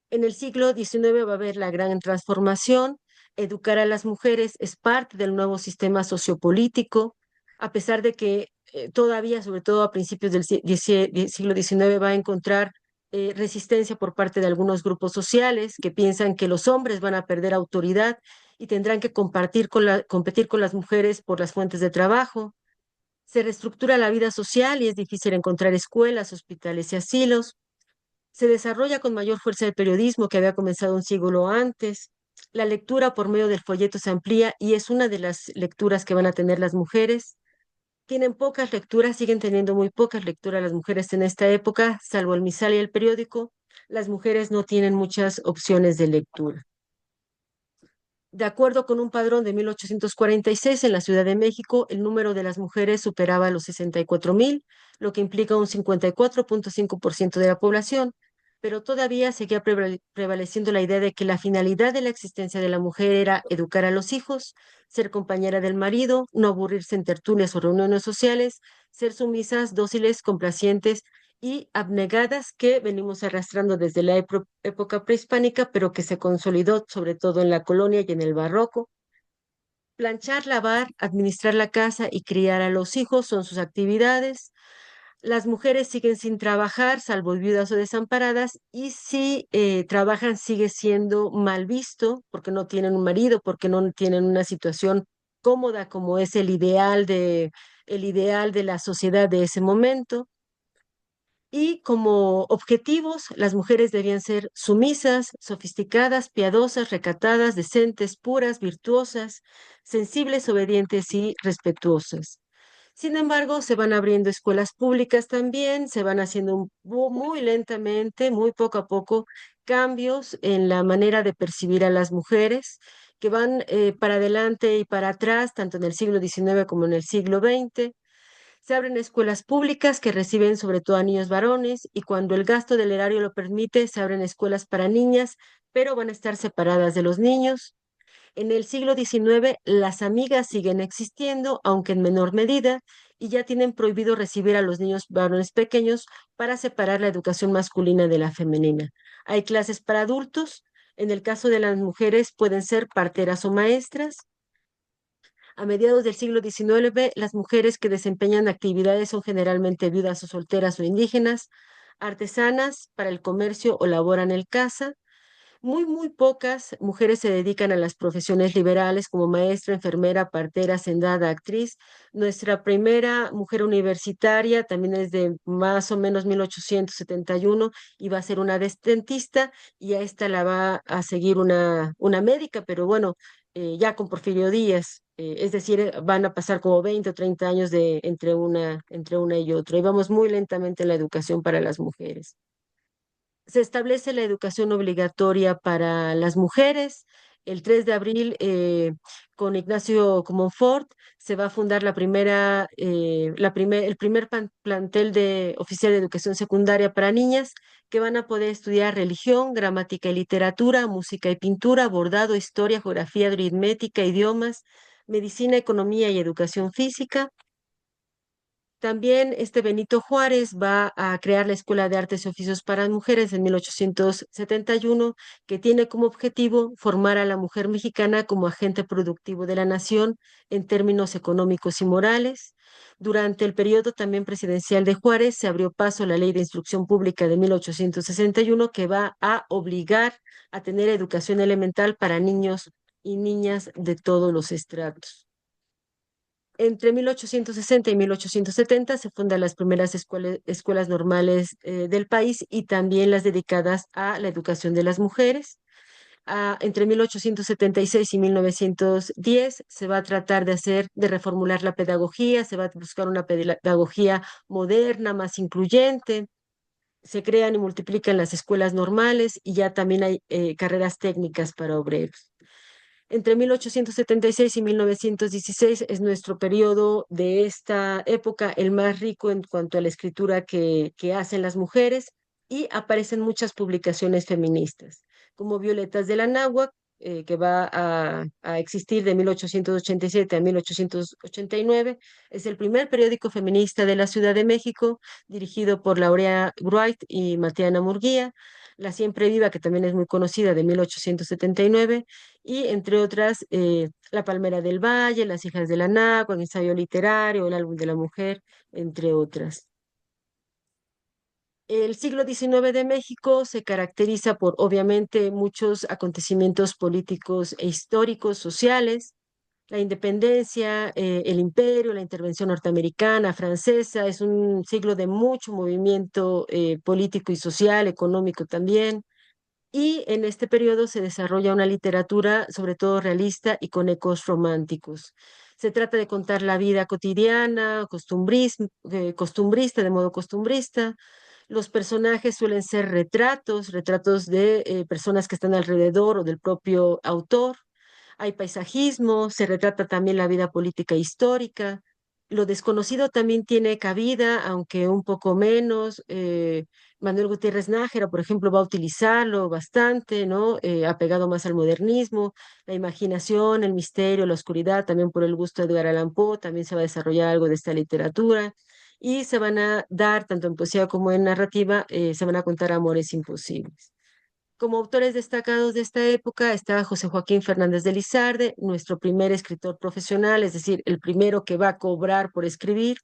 B: En el siglo XIX va a haber la gran transformación. Educar a las mujeres es parte del nuevo sistema sociopolítico, a pesar de que todavía, sobre todo a principios del siglo XIX, va a encontrar resistencia por parte de algunos grupos sociales que piensan que los hombres van a perder autoridad y tendrán que competir con las mujeres por las fuentes de trabajo. Se reestructura la vida social y es difícil encontrar escuelas, hospitales y asilos. Se desarrolla con mayor fuerza el periodismo que había comenzado un siglo antes. La lectura por medio del folleto se amplía y es una de las lecturas que van a tener las mujeres. Tienen pocas lecturas, siguen teniendo muy pocas lecturas las mujeres en esta época, salvo el misal y el periódico. Las mujeres no tienen muchas opciones de lectura. De acuerdo con un padrón de 1846, en la Ciudad de México, el número de las mujeres superaba los 64.000, lo que implica un 54.5% de la población, pero todavía seguía prevaleciendo la idea de que la finalidad de la existencia de la mujer era educar a los hijos, ser compañera del marido, no aburrirse en tertulias o reuniones sociales, ser sumisas, dóciles, complacientes y abnegadas que venimos arrastrando desde la época prehispánica, pero que se consolidó sobre todo en la colonia y en el barroco. Planchar, lavar, administrar la casa y criar a los hijos son sus actividades. Las mujeres siguen sin trabajar, salvo viudas o desamparadas, y si trabajan sigue siendo mal visto porque no tienen un marido, porque no tienen una situación cómoda como es el ideal de la sociedad de ese momento. Y como objetivos, las mujeres debían ser sumisas, sofisticadas, piadosas, recatadas, decentes, puras, virtuosas, sensibles, obedientes y respetuosas. Sin embargo, se van abriendo escuelas públicas también, se van haciendo muy lentamente, muy poco a poco, cambios en la manera de percibir a las mujeres, que van para adelante y para atrás, tanto en el siglo XIX como en el siglo XX. Se abren escuelas públicas que reciben sobre todo a niños varones y cuando el gasto del erario lo permite, se abren escuelas para niñas, pero van a estar separadas de los niños. En el siglo XIX, las amigas siguen existiendo, aunque en menor medida, y ya tienen prohibido recibir a los niños varones pequeños para separar la educación masculina de la femenina. Hay clases para adultos. En el caso de las mujeres, pueden ser parteras o maestras. A mediados del siglo XIX, las mujeres que desempeñan actividades son generalmente viudas o solteras o indígenas, artesanas para el comercio o laboran en casa. Muy pocas mujeres se dedican a las profesiones liberales como maestra, enfermera, partera, hacendada, actriz. Nuestra primera mujer universitaria también es de más o menos 1871 y va a ser una dentista y a esta la va a seguir una médica, pero bueno, ya con Porfirio Díaz. Es decir, van a pasar como 20 o 30 años entre una y otra. Y vamos muy lentamente en la educación para las mujeres. Se establece la educación obligatoria para las mujeres. El 3 de abril, con Ignacio Comonfort, se va a fundar el primer plantel de oficial de educación secundaria para niñas que van a poder estudiar religión, gramática y literatura, música y pintura, bordado, historia, geografía, aritmética, idiomas, medicina, economía y educación física. También este Benito Juárez va a crear la Escuela de Artes y Oficios para Mujeres en 1871, que tiene como objetivo formar a la mujer mexicana como agente productivo de la nación en términos económicos y morales. Durante el periodo también presidencial de Juárez se abrió paso a la Ley de Instrucción Pública de 1861, que va a obligar a tener educación elemental para niños y niñas de todos los estratos. Entre 1860 y 1870 se fundan las primeras escuelas normales del país y también las dedicadas a la educación de las mujeres. Entre 1876 y 1910 se va a tratar de reformular la pedagogía, se va a buscar una pedagogía moderna, más incluyente. Se crean y multiplican las escuelas normales y ya también hay carreras técnicas para obreros. Entre 1876 y 1916 es nuestro periodo de esta época el más rico en cuanto a la escritura que hacen las mujeres y aparecen muchas publicaciones feministas, como Violetas de la Náhuac, que va a existir de 1887 a 1889. Es el primer periódico feminista de la Ciudad de México, dirigido por Laurea Wright y Matiana Murguía. La Siempre Viva, que también es muy conocida, de 1879 y entre otras, La Palmera del Valle, Las Hijas de la Nagua, el ensayo literario, el álbum de la mujer, entre otras. El siglo XIX de México se caracteriza por, obviamente, muchos acontecimientos políticos e históricos, sociales, la independencia, el imperio, la intervención norteamericana, francesa, es un siglo de mucho movimiento político y social, económico también y en este periodo se desarrolla una literatura sobre todo realista y con ecos románticos. Se trata de contar la vida cotidiana, costumbrista, de modo costumbrista. Los personajes suelen ser retratos de personas que están alrededor o del propio autor. Hay paisajismo, se retrata también la vida política e histórica. Lo desconocido también tiene cabida, aunque un poco menos. Manuel Gutiérrez Nájera, por ejemplo, va a utilizarlo bastante, ¿no? Apegado más al modernismo, la imaginación, el misterio, la oscuridad, también por el gusto de Edgar Allan Poe, también se va a desarrollar algo de esta literatura. y se van a dar, tanto en poesía como en narrativa, se van a contar amores imposibles. Como autores destacados de esta época está José Joaquín Fernández de Lizarde, nuestro primer escritor profesional, es decir, el primero que va a cobrar por escribir.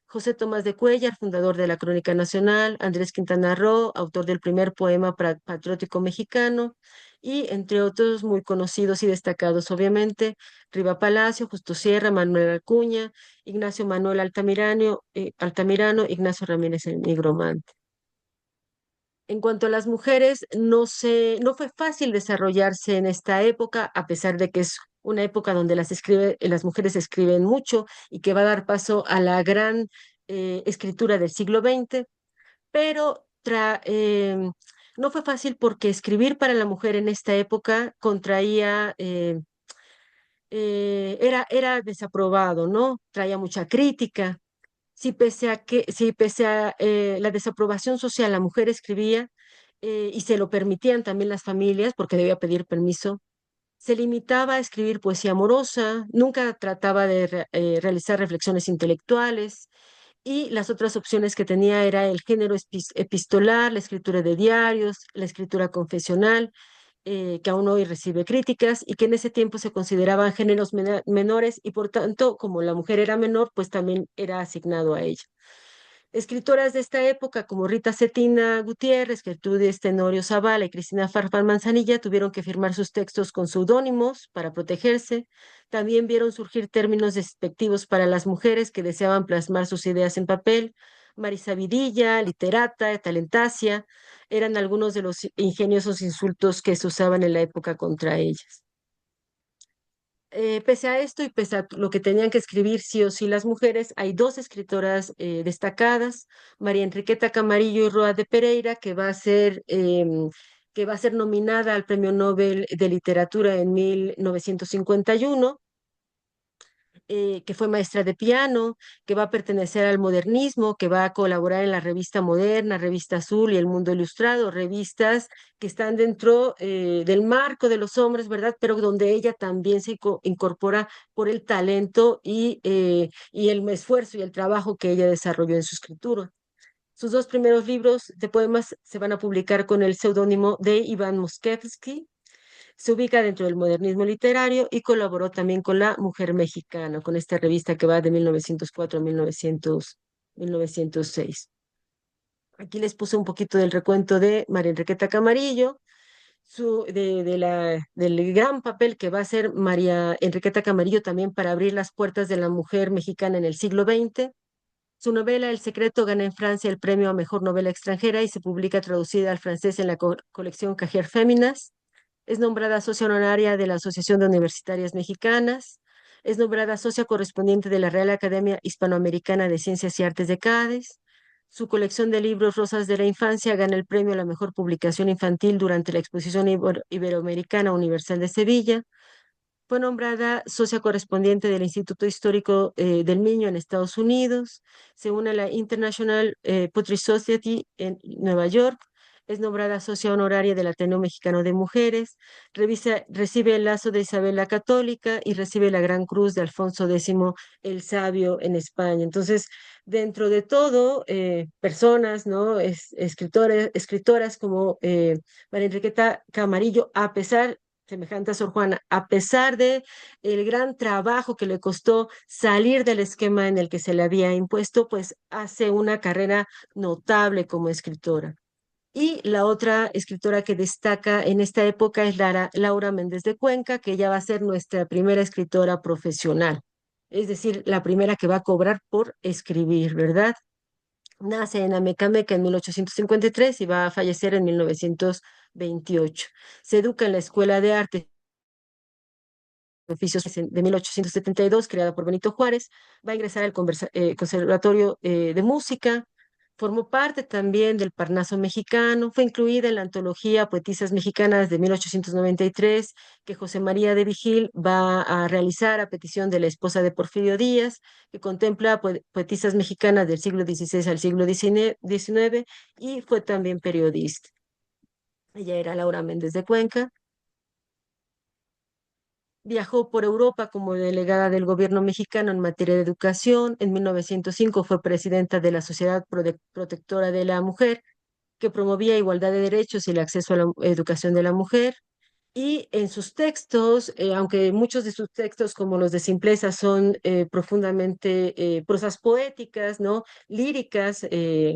B: José Tomás de Cuéllar, fundador de la Crónica Nacional, Andrés Quintana Roo, autor del primer poema patriótico mexicano, y entre otros muy conocidos y destacados, obviamente, Riva Palacio, Justo Sierra, Manuel Acuña, Ignacio Manuel Altamirano, Ignacio Ramírez el Nigromante. En cuanto a las mujeres, no fue fácil desarrollarse en esta época, a pesar de que es una época donde las mujeres escriben mucho y que va a dar paso a la gran escritura del siglo XX, pero no fue fácil porque escribir para la mujer en esta época era desaprobado, ¿no? Traía mucha crítica. Si pese a la desaprobación social la mujer escribía, y se lo permitían también las familias porque debía pedir permiso, se limitaba a escribir poesía amorosa, nunca trataba de realizar reflexiones intelectuales, y las otras opciones que tenía era el género epistolar, la escritura de diarios, la escritura confesional, que aún hoy recibe críticas y que en ese tiempo se consideraban géneros menores, y por tanto, como la mujer era menor, pues también era asignado a ella. Escritoras de esta época como Rita Cetina Gutiérrez, Gertrudis Tenorio Zavala y Cristina Farfán Manzanilla tuvieron que firmar sus textos con seudónimos para protegerse. También vieron surgir términos despectivos para las mujeres que deseaban plasmar sus ideas en papel. Marisa Vidilla, literata, talentacia, eran algunos de los ingeniosos insultos que se usaban en la época contra ellas. Pese a esto y pese a lo que tenían que escribir sí o sí las mujeres, hay dos escritoras destacadas, María Enriqueta Camarillo y Roa de Pereira, que va a ser nominada al Premio Nobel de Literatura en 1951, que fue maestra de piano, que va a pertenecer al modernismo, que va a colaborar en la revista Moderna, Revista Azul y El Mundo Ilustrado, revistas que están dentro del marco de los hombres, ¿verdad? Pero donde ella también se incorpora por el talento y el esfuerzo y el trabajo que ella desarrolló en su escritura. Sus dos primeros libros de poemas se van a publicar con el seudónimo de Iván Moskowski. Se ubica dentro del modernismo literario y colaboró también con La Mujer Mexicana, con esta revista que va de 1904 a 1906. Aquí les puse un poquito del recuento de María Enriqueta Camarillo, del gran papel que va a hacer María Enriqueta Camarillo también para abrir las puertas de la mujer mexicana en el siglo XX. Su novela El Secreto gana en Francia el premio a Mejor Novela Extranjera y se publica traducida al francés en la colección Cahiers Féminas. Es nombrada socia honoraria de la Asociación de Universitarias Mexicanas. Es nombrada socia correspondiente de la Real Academia Hispanoamericana de Ciencias y Artes de Cádiz. Su colección de libros Rosas de la Infancia gana el premio a la mejor publicación infantil durante la Exposición Iberoamericana Universal de Sevilla. Fue nombrada socia correspondiente del Instituto Histórico del Niño en Estados Unidos. Se une a la International Poetry Society en Nueva York. Es nombrada socia honoraria del Ateneo Mexicano de Mujeres. Recibe el lazo de Isabel la Católica y recibe la Gran Cruz de Alfonso X el Sabio en España. Entonces, dentro de todo, personas, ¿no? Escritoras como María Enriqueta Camarillo, a pesar semejante a Sor Juana, a pesar de el gran trabajo que le costó salir del esquema en el que se le había impuesto, pues hace una carrera notable como escritora. Y la otra escritora que destaca en esta época es Laura Méndez de Cuenca, que ella va a ser nuestra primera escritora profesional, es decir, la primera que va a cobrar por escribir, ¿verdad? Nace en Amecameca en 1853 y va a fallecer en 1928. Se educa en la Escuela de Arte Oficios de 1872, creada por Benito Juárez. Va a ingresar al Conservatorio de Música. Formó parte también del Parnaso Mexicano. Fue incluida en la antología Poetisas Mexicanas de 1893, que José María de Vigil va a realizar a petición de la esposa de Porfirio Díaz, que contempla poetisas mexicanas del siglo XVI al siglo XIX, y fue también periodista. Ella era Laura Méndez de Cuenca. Viajó por Europa como delegada del gobierno mexicano en materia de educación. En 1905 fue presidenta de la Sociedad Protectora de la Mujer, que promovía igualdad de derechos y el acceso a la educación de la mujer. Y en sus textos, aunque muchos de sus textos, como los de Simpleza, son profundamente prosas poéticas, ¿no? Líricas,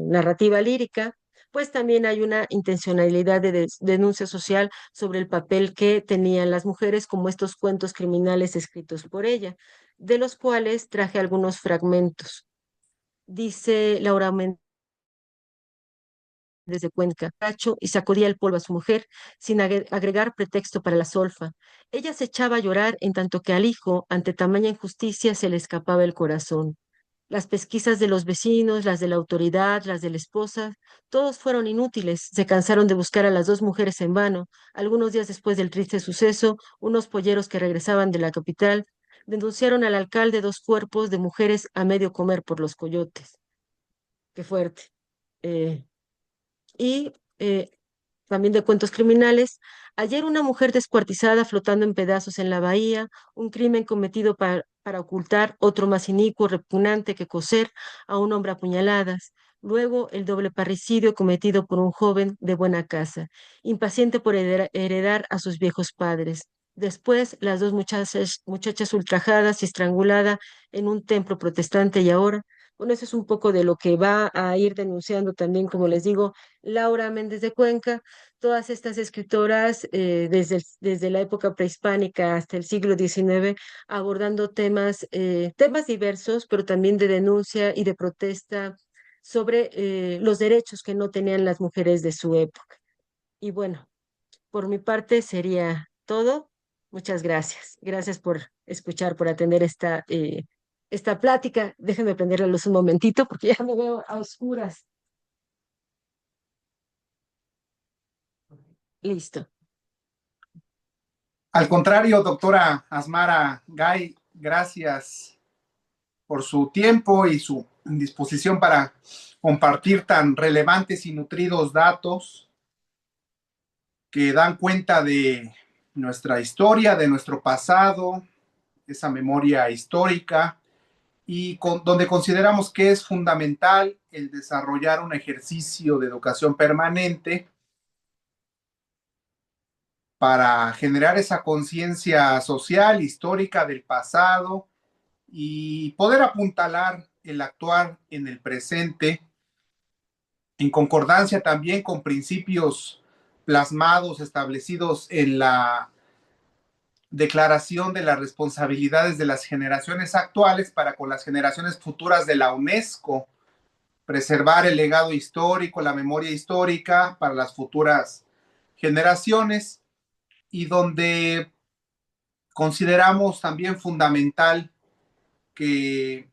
B: narrativa lírica, pues también hay una intencionalidad de denuncia social sobre el papel que tenían las mujeres, como estos cuentos criminales escritos por ella, de los cuales traje algunos fragmentos. Dice Laura desde Cuenca, cacho y sacudía el polvo a su mujer sin agregar pretexto para la solfa. Ella se echaba a llorar en tanto que al hijo, ante tamaña injusticia, se le escapaba el corazón. Las pesquisas de los vecinos, las de la autoridad, las de la esposa, todos fueron inútiles. Se cansaron de buscar a las dos mujeres en vano. Algunos días después del triste suceso, unos polleros que regresaban de la capital denunciaron al alcalde dos cuerpos de mujeres a medio comer por los coyotes. Qué fuerte. Eh, y también de cuentos criminales. Ayer una mujer descuartizada flotando en pedazos en la bahía, un crimen cometido para ocultar otro más inicuo, repugnante que coser a un hombre a puñaladas. Luego el doble parricidio cometido por un joven de buena casa, impaciente por heredar a sus viejos padres. Después, las dos muchachas ultrajadas y estranguladas en un templo protestante y ahora, bueno, eso es un poco de lo que va a ir denunciando también, como les digo, Laura Méndez de Cuenca, todas estas escritoras desde la época prehispánica hasta el siglo XIX, abordando temas diversos, pero también de denuncia y de protesta sobre los derechos que no tenían las mujeres de su época. Y bueno, por mi parte sería todo. Muchas gracias. Gracias por escuchar, por atender esta plática. Déjenme prender la luz un momentito porque ya me veo a oscuras. Listo.
A: Al contrario, doctora Asmara Gay, gracias por su tiempo y su disposición para compartir tan relevantes y nutridos datos que dan cuenta de nuestra historia, de nuestro pasado, esa memoria histórica y donde consideramos que es fundamental el desarrollar un ejercicio de educación permanente para generar esa conciencia social, histórica del pasado y poder apuntalar el actuar en el presente en concordancia también con principios plasmados, establecidos en la Declaración de las Responsabilidades de las Generaciones Actuales para con las generaciones futuras de la UNESCO, preservar el legado histórico, la memoria histórica para las futuras generaciones y donde consideramos también fundamental que,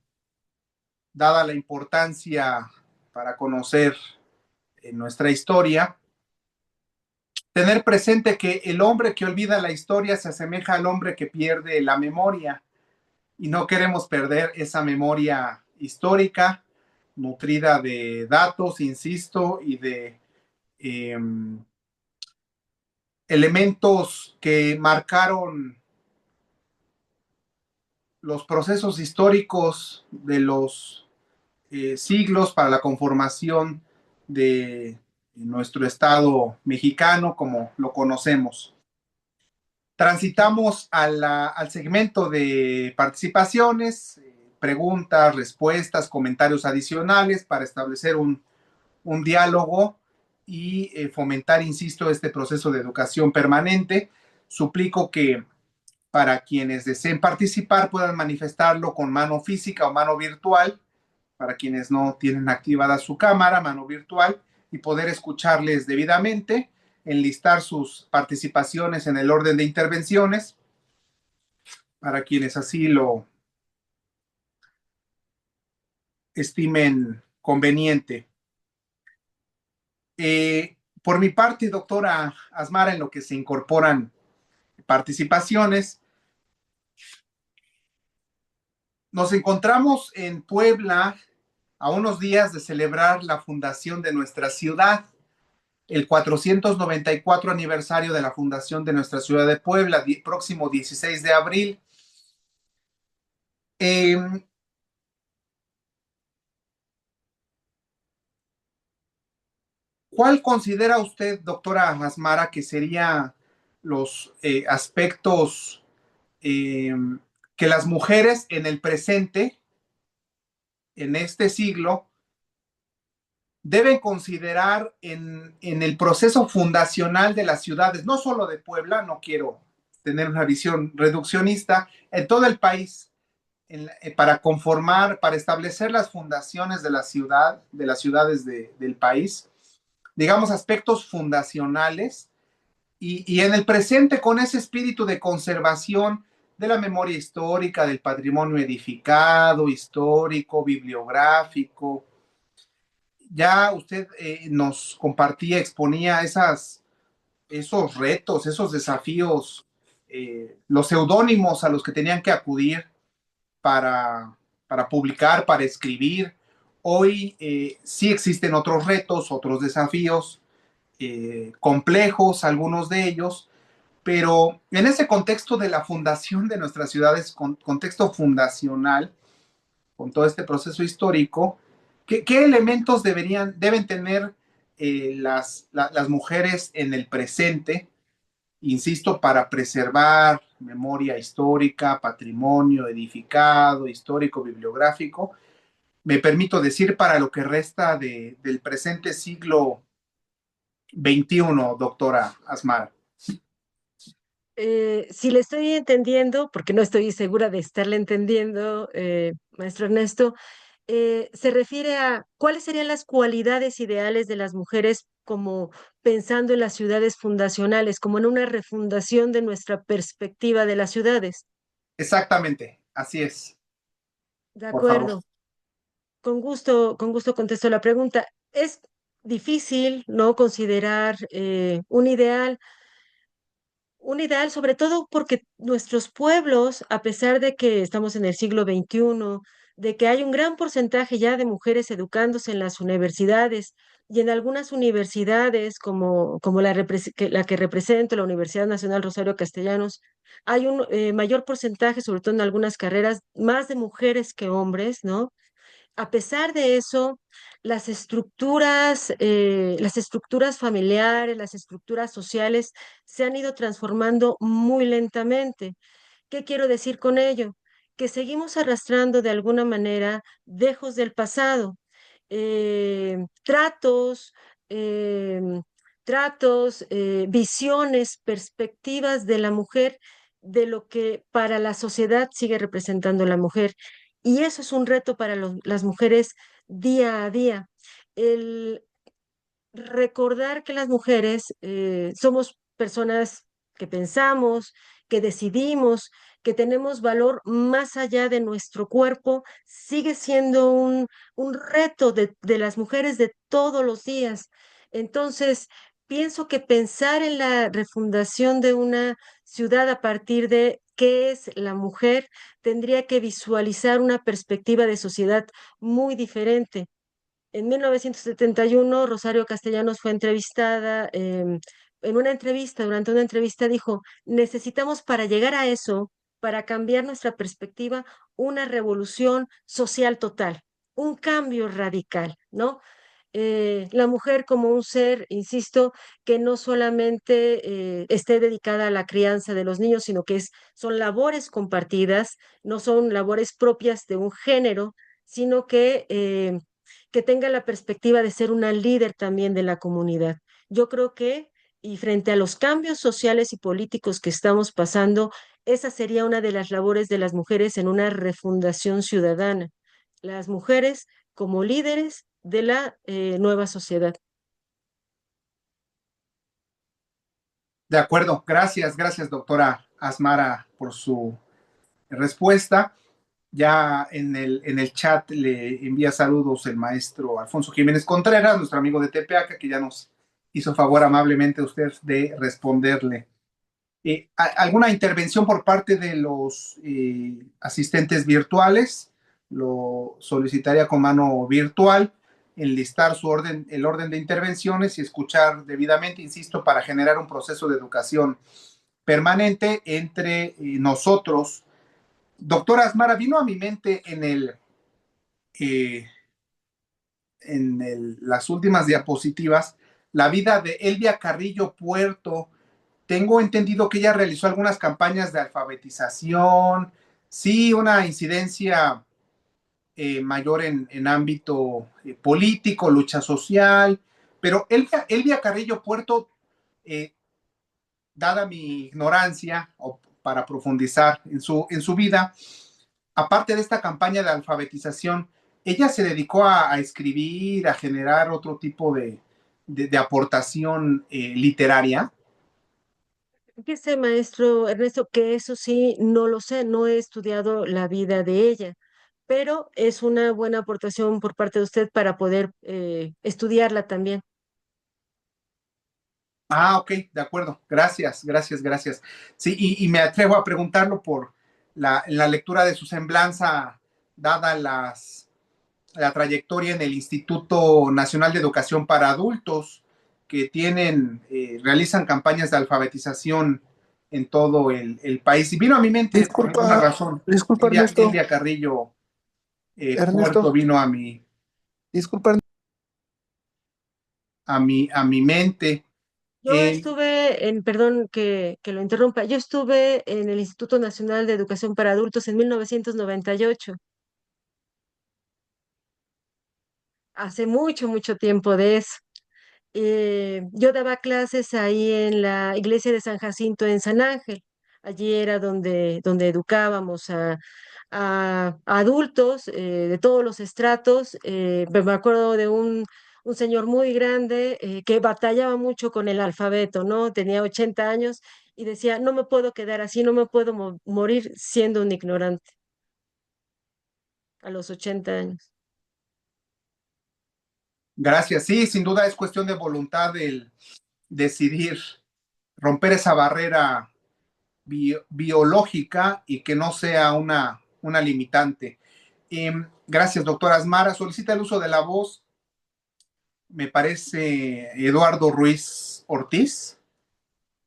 A: dada la importancia para conocer nuestra historia, tener presente que el hombre que olvida la historia se asemeja al hombre que pierde la memoria y no queremos perder esa memoria histórica nutrida de datos, insisto, y de eh, elementos que marcaron los procesos históricos de los siglos para la conformación de nuestro Estado mexicano como lo conocemos. Transitamos al segmento de participaciones, preguntas, respuestas, comentarios adicionales para establecer un diálogo y fomentar, insisto, este proceso de educación permanente. Suplico que para quienes deseen participar puedan manifestarlo con mano física o mano virtual, para quienes no tienen activada su cámara, mano virtual, y poder escucharles debidamente, enlistar sus participaciones en el orden de intervenciones, para quienes así lo estimen conveniente. Por mi parte, doctora Asmara, en lo que se incorporan participaciones, nos encontramos en Puebla a unos días de celebrar la fundación de nuestra ciudad. el 494 aniversario de la fundación de nuestra ciudad de Puebla, próximo 16 de abril. Eh, ¿Cuál considera usted, doctora Asmara, que serían los aspectos eh, que las mujeres en el presente, en este siglo, deben considerar en el proceso fundacional de las ciudades, no solo de Puebla, no quiero tener una visión reduccionista, en todo el país, para conformar, para establecer las fundaciones de la ciudad, de las ciudades del país, digamos, aspectos fundacionales y en el presente con ese espíritu de conservación de la memoria histórica, del patrimonio edificado, histórico, bibliográfico. Ya usted nos compartía, exponía esos retos, esos desafíos, los seudónimos a los que tenían que acudir para publicar, para escribir. Hoy sí existen otros retos, otros desafíos complejos, algunos de ellos, pero en ese contexto de la fundación de nuestras ciudades, contexto fundacional, con todo este proceso histórico, ¿qué elementos deben tener las mujeres en el presente, insisto, para preservar memoria histórica, patrimonio edificado, histórico, bibliográfico? Me permito decir para lo que resta del presente siglo XXI, doctora Asmara.
B: Si le estoy entendiendo, porque no estoy segura de estarle entendiendo, maestro Ernesto, se refiere a cuáles serían las cualidades ideales de las mujeres como pensando en las ciudades fundacionales, como en una refundación de nuestra perspectiva de las ciudades.
A: Exactamente, así es,
B: De
A: por favor.
B: acuerdo, con gusto contesto la pregunta. Es difícil, ¿no? Considerar un ideal, sobre todo porque nuestros pueblos, a pesar de que estamos en el siglo XXI, de que hay un gran porcentaje ya de mujeres educándose en las universidades y en algunas universidades como la que represento, la Universidad Nacional Rosario Castellanos, hay un mayor porcentaje, sobre todo en algunas carreras, más de mujeres que hombres, ¿no? A pesar de eso, las estructuras familiares, las estructuras sociales se han ido transformando muy lentamente. ¿Qué quiero decir con ello? Que seguimos arrastrando de alguna manera dejos del pasado, tratos, em, visiones, perspectivas de la mujer, de lo que para la sociedad sigue representando la mujer. Y eso es un reto para las mujeres día a día. El recordar que las mujeres somos personas que pensamos, que decidimos, que tenemos valor más allá de nuestro cuerpo, sigue siendo un reto de las mujeres de todos los días. Entonces, pienso que pensar en la refundación de una ciudad a partir de qué es la mujer tendría que visualizar una perspectiva de sociedad muy diferente. En 1971, Rosario Castellanos fue entrevistada, en una entrevista, durante una entrevista dijo, necesitamos para llegar a eso, para cambiar nuestra perspectiva, una revolución social total, un cambio radical, ¿no? La mujer como un ser, insisto, que no solamente esté dedicada a la crianza de los niños, sino que son labores compartidas, no son labores propias de un género, sino que tenga la perspectiva de ser una líder también de la comunidad. Yo creo que, y frente a los cambios sociales y políticos que estamos pasando, esa sería una de las labores de las mujeres en una refundación ciudadana. Las mujeres como líderes de la nueva sociedad.
A: De acuerdo, gracias, doctora Asmara, por su respuesta. Ya en el chat le envía saludos el maestro Alfonso Jiménez Contreras, nuestro amigo de Tepeaca, que ya nos hizo favor amablemente usted de responderle. ¿Alguna intervención por parte de los asistentes virtuales? Lo solicitaría con mano virtual. enlistar el orden de intervenciones y escuchar debidamente, insisto, para generar un proceso de educación permanente entre nosotros. Doctora Asmara, vino a mi mente eh, las últimas diapositivas la vida de Elvia Carrillo Puerto. Tengo entendido que ella realizó algunas campañas de alfabetización, sí, una incidencia mayor en ámbito político, lucha social, pero Elvia Carrillo Puerto, eh, dada mi ignorancia, o para profundizar en su vida, aparte de esta campaña de alfabetización, ella se dedicó a escribir, a generar otro tipo de aportación literaria.
B: Fíjese, maestro Ernesto, que eso sí, no lo sé, no he estudiado la vida de ella, pero es una buena aportación por parte de usted para poder estudiarla también.
A: Ah, ok, de acuerdo. Gracias, gracias, gracias. Sí, y me atrevo a preguntarlo por la lectura de su semblanza, dada la trayectoria en el Instituto Nacional de Educación para Adultos, que realizan campañas de alfabetización en todo el país. Y vino a mi mente, por alguna
C: Disculpa,
A: razón,
C: disculpa Ernesto,
A: Elvia Carrillo Puerto
C: Ernesto,
A: vino
C: disculpa.
A: a mi mente.
B: Yo
A: Eh,
B: estuve perdón que lo interrumpa, yo estuve en el Instituto Nacional de Educación para Adultos en 1998, hace mucho, mucho tiempo de eso. Yo daba clases ahí en la iglesia de San Jacinto en San Ángel. Allí era donde educábamos a adultos de todos los estratos. Me acuerdo de un señor muy grande que batallaba mucho con el alfabeto, ¿no? Tenía 80 años y decía, no me puedo quedar así, no me puedo morir siendo un ignorante a los 80 años.
A: Gracias. Sí, sin duda es cuestión de voluntad el decidir romper esa barrera biológica y que no sea una limitante. Gracias, doctora Asmara. Solicita el uso de la voz, me parece, Eduardo Ruiz Ortiz.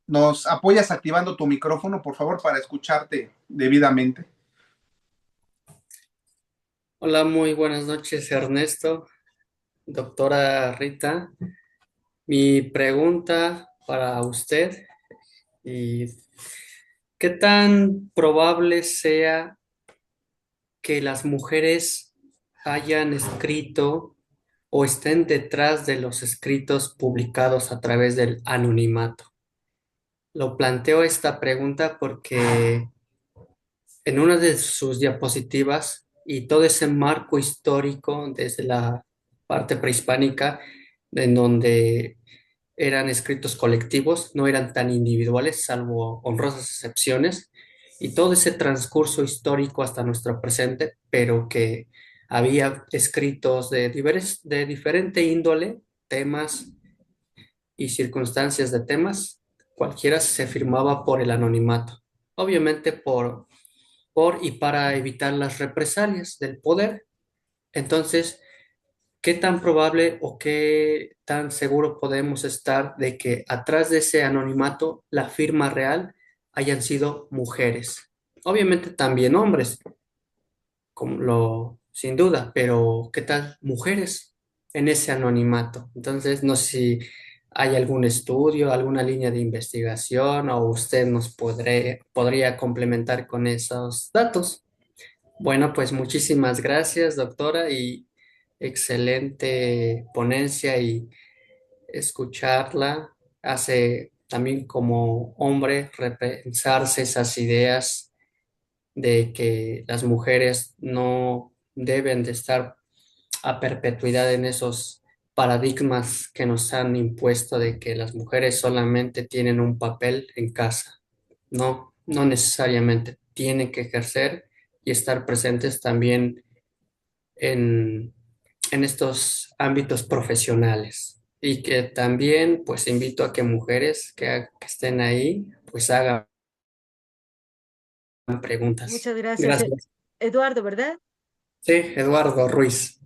A: ¿Nos apoyas activando tu micrófono, por favor, para escucharte debidamente?
D: Hola, muy buenas noches, Ernesto, doctora Rita. Mi pregunta para usted, y ¿qué tan probable sea que las mujeres hayan escrito o estén detrás de los escritos publicados a través del anonimato? Lo planteo esta pregunta porque en una de sus diapositivas y todo ese marco histórico desde la parte prehispánica, en donde eran escritos colectivos, no eran tan individuales, salvo honrosas excepciones, y todo ese transcurso histórico hasta nuestro presente, pero que había escritos de diferente índole, temas y circunstancias de temas, cualquiera se firmaba por el anonimato. Obviamente por y para evitar las represalias del poder. Entonces, ¿qué tan probable o qué tan seguro podemos estar de que atrás de ese anonimato la firma real hayan sido mujeres? Obviamente también hombres, sin duda, pero ¿qué tal mujeres en ese anonimato? Entonces, no sé si hay algún estudio, alguna línea de investigación o usted nos podría complementar con esos datos. Bueno, pues muchísimas gracias, doctora, y excelente ponencia y escucharla hace también como hombre repensarse esas ideas de que las mujeres no deben de estar a perpetuidad en esos paradigmas que nos han impuesto de que las mujeres solamente tienen un papel en casa. No, no necesariamente. Tienen que ejercer y estar presentes también en, en estos ámbitos profesionales. Y que también, pues, invito a que mujeres que estén ahí, pues, hagan preguntas.
B: Muchas gracias.
D: Gracias.
B: Eduardo, ¿verdad?
D: Sí, Eduardo Ruiz.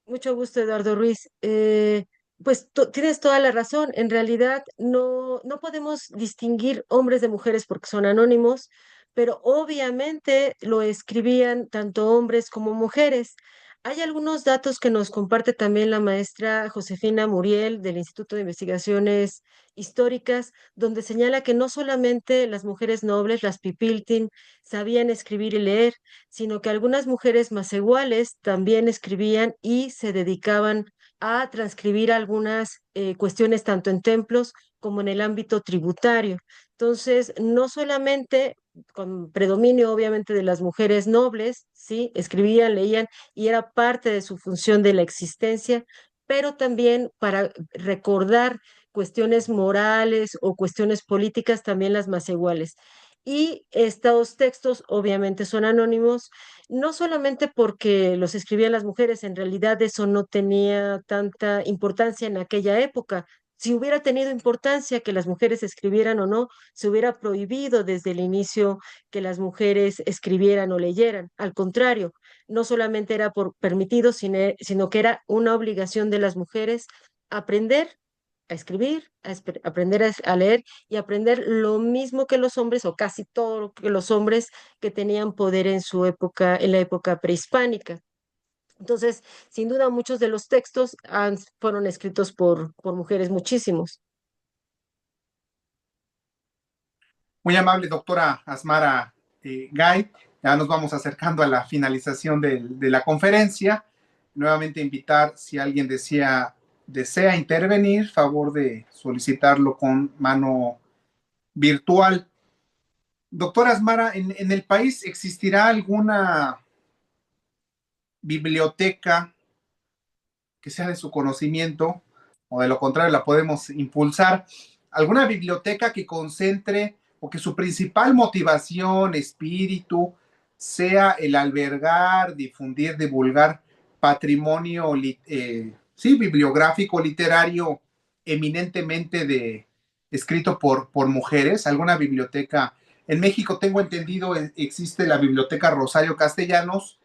B: Mucho gusto, Eduardo Ruiz. Pues tienes toda la razón. En realidad no podemos distinguir hombres de mujeres porque son anónimos, pero obviamente lo escribían tanto hombres como mujeres. Hay algunos datos que nos comparte también la maestra Josefina Muriel del Instituto de Investigaciones Históricas, donde señala que no solamente las mujeres nobles, las pipiltin, sabían escribir y leer, sino que algunas mujeres masiguales también escribían y se dedicaban a transcribir algunas cuestiones tanto en templos como en el ámbito tributario. Entonces, no solamente con predominio obviamente de las mujeres nobles, sí, escribían, leían y era parte de su función de la existencia, pero también para recordar cuestiones morales o cuestiones políticas, también las más iguales. Y estos textos obviamente son anónimos, no solamente porque los escribían las mujeres, en realidad eso no tenía tanta importancia en aquella época. Si hubiera tenido importancia que las mujeres escribieran o no, se hubiera prohibido desde el inicio que las mujeres escribieran o leyeran. Al contrario, no solamente era por permitido, sino que era una obligación de las mujeres aprender a escribir, aprender a leer y aprender lo mismo que los hombres o casi todo lo que los hombres que tenían poder en su época, en la época prehispánica. Entonces, sin duda, muchos de los textos fueron escritos por mujeres, muchísimos.
A: Muy amable, doctora Asmara Gay. Ya nos vamos acercando a la finalización de la conferencia. Nuevamente invitar, si alguien desea intervenir, favor de solicitarlo con mano virtual. Doctora Asmara, ¿en el país existirá alguna biblioteca que sea de su conocimiento, o de lo contrario la podemos impulsar, alguna biblioteca que concentre o que su principal motivación, espíritu, sea el albergar, difundir, divulgar patrimonio, sí, bibliográfico, literario, eminentemente escrito por mujeres? ¿Alguna biblioteca? En México, tengo entendido, existe la Biblioteca Rosario Castellanos.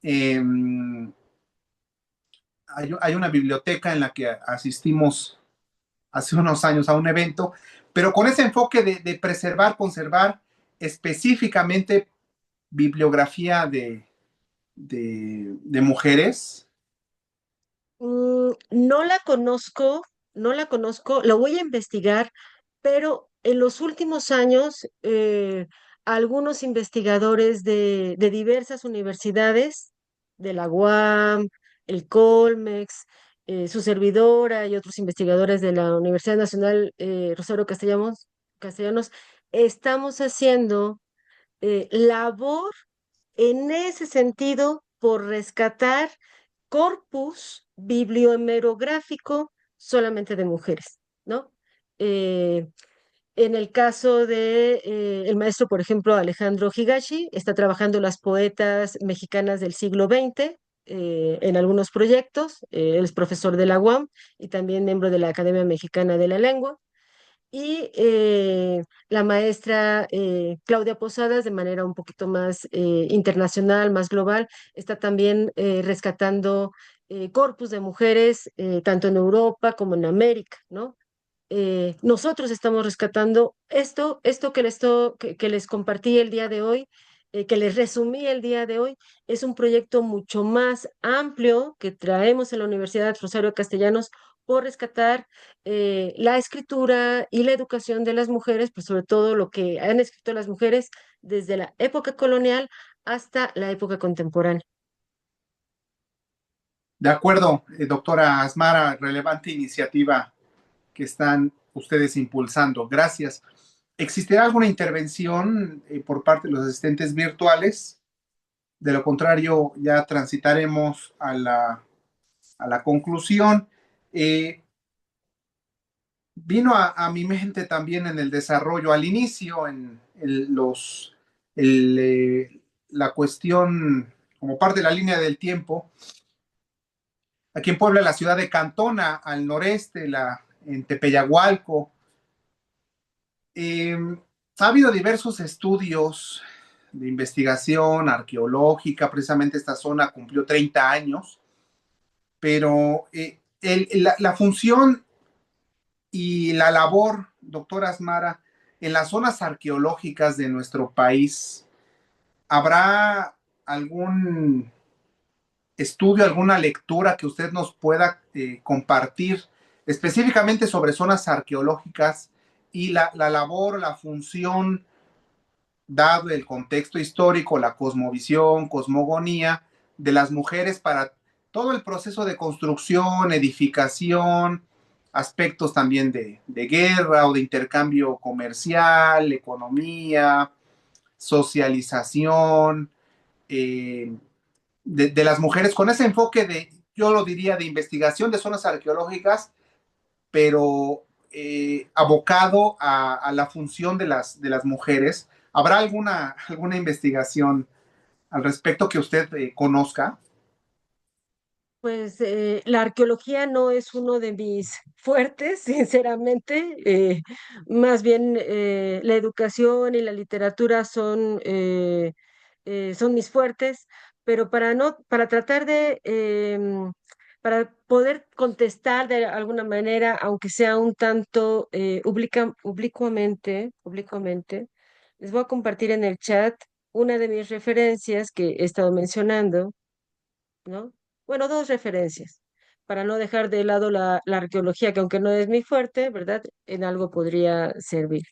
A: eh, hay una biblioteca en la que asistimos hace unos años a un evento, pero con ese enfoque de preservar, conservar específicamente bibliografía de mujeres.
B: No la conozco, no la conozco, lo voy a investigar, pero en los últimos años, algunos investigadores de diversas universidades, de la UAM, el Colmex, su servidora y otros investigadores de la Universidad Nacional Rosario Castellanos, estamos haciendo labor en ese sentido por rescatar corpus bibliohemerográfico solamente de mujeres, ¿no? Eh, en el caso de el maestro, por ejemplo, Alejandro Higashi, está trabajando las poetas mexicanas del siglo XX en algunos proyectos. Él es profesor de la UAM y también miembro de la Academia Mexicana de la Lengua. Y la maestra Claudia Posadas, de manera un poquito más internacional, más global, está también rescatando corpus de mujeres, tanto en Europa como en América, ¿no? Nosotros estamos rescatando esto que les compartí el día de hoy, que les resumí el día de hoy, es un proyecto mucho más amplio que traemos en la Universidad Rosario Castellanos por rescatar la escritura y la educación de las mujeres, pues sobre todo lo que han escrito las mujeres desde la época colonial hasta la época contemporánea.
A: De acuerdo, doctora Asmara, relevante iniciativa que están ustedes impulsando. Gracias. ¿Existirá alguna intervención por parte de los asistentes virtuales? De lo contrario, ya transitaremos a la conclusión. Vino a mi mente también en el desarrollo, al inicio, en el, la cuestión como parte de la línea del tiempo. Aquí en Puebla, la ciudad de Cantona, al noreste, en Tepeyagualco. Ha habido diversos estudios de investigación arqueológica, precisamente esta zona cumplió 30 años, pero la función y la labor, doctora Asmara, en las zonas arqueológicas de nuestro país, ¿habrá algún estudio, alguna lectura que usted nos pueda compartir específicamente sobre zonas arqueológicas y la labor, la función, dado el contexto histórico, la cosmovisión, cosmogonía de las mujeres para todo el proceso de construcción, edificación, aspectos también de guerra o de intercambio comercial, economía, socialización, de las mujeres con ese enfoque de, yo lo diría, de investigación de zonas arqueológicas, pero abocado a la función de las mujeres. ¿Habrá alguna investigación al respecto que usted conozca?
B: Pues la arqueología no es uno de mis fuertes, sinceramente. Más bien la educación y la literatura son mis fuertes, pero para tratar para poder contestar de alguna manera, aunque sea un tanto oblicuamente, les voy a compartir en el chat una de mis referencias que he estado mencionando, ¿no? Bueno, dos referencias, para no dejar de lado la arqueología, que aunque no es mi fuerte, ¿verdad? En algo podría servir.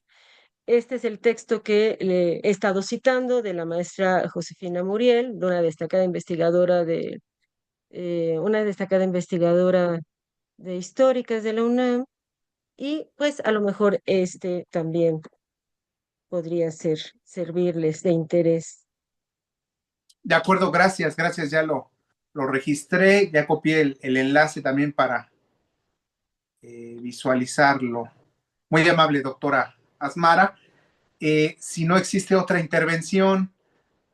B: Este es el texto que le he estado citando de la maestra Josefina Muriel, de una destacada investigadora de históricas de la UNAM, y pues a lo mejor este también podría servirles de interés.
A: De acuerdo, gracias, gracias, ya lo registré, ya copié el enlace también para visualizarlo. Muy amable, doctora Asmara. Si no existe otra intervención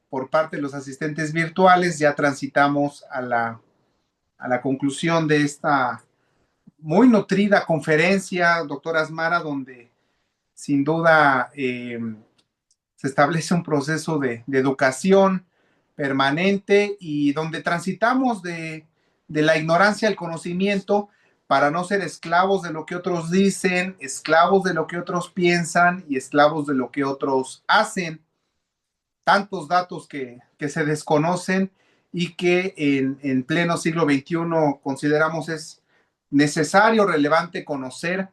A: por parte de los asistentes virtuales, ya transitamos a la conclusión de esta muy nutrida conferencia, doctora Asmara, donde sin duda se establece un proceso de educación permanente y donde transitamos de la ignorancia al conocimiento para no ser esclavos de lo que otros dicen, esclavos de lo que otros piensan y esclavos de lo que otros hacen. Tantos datos que se desconocen y que en pleno siglo XXI consideramos es necesario, relevante conocer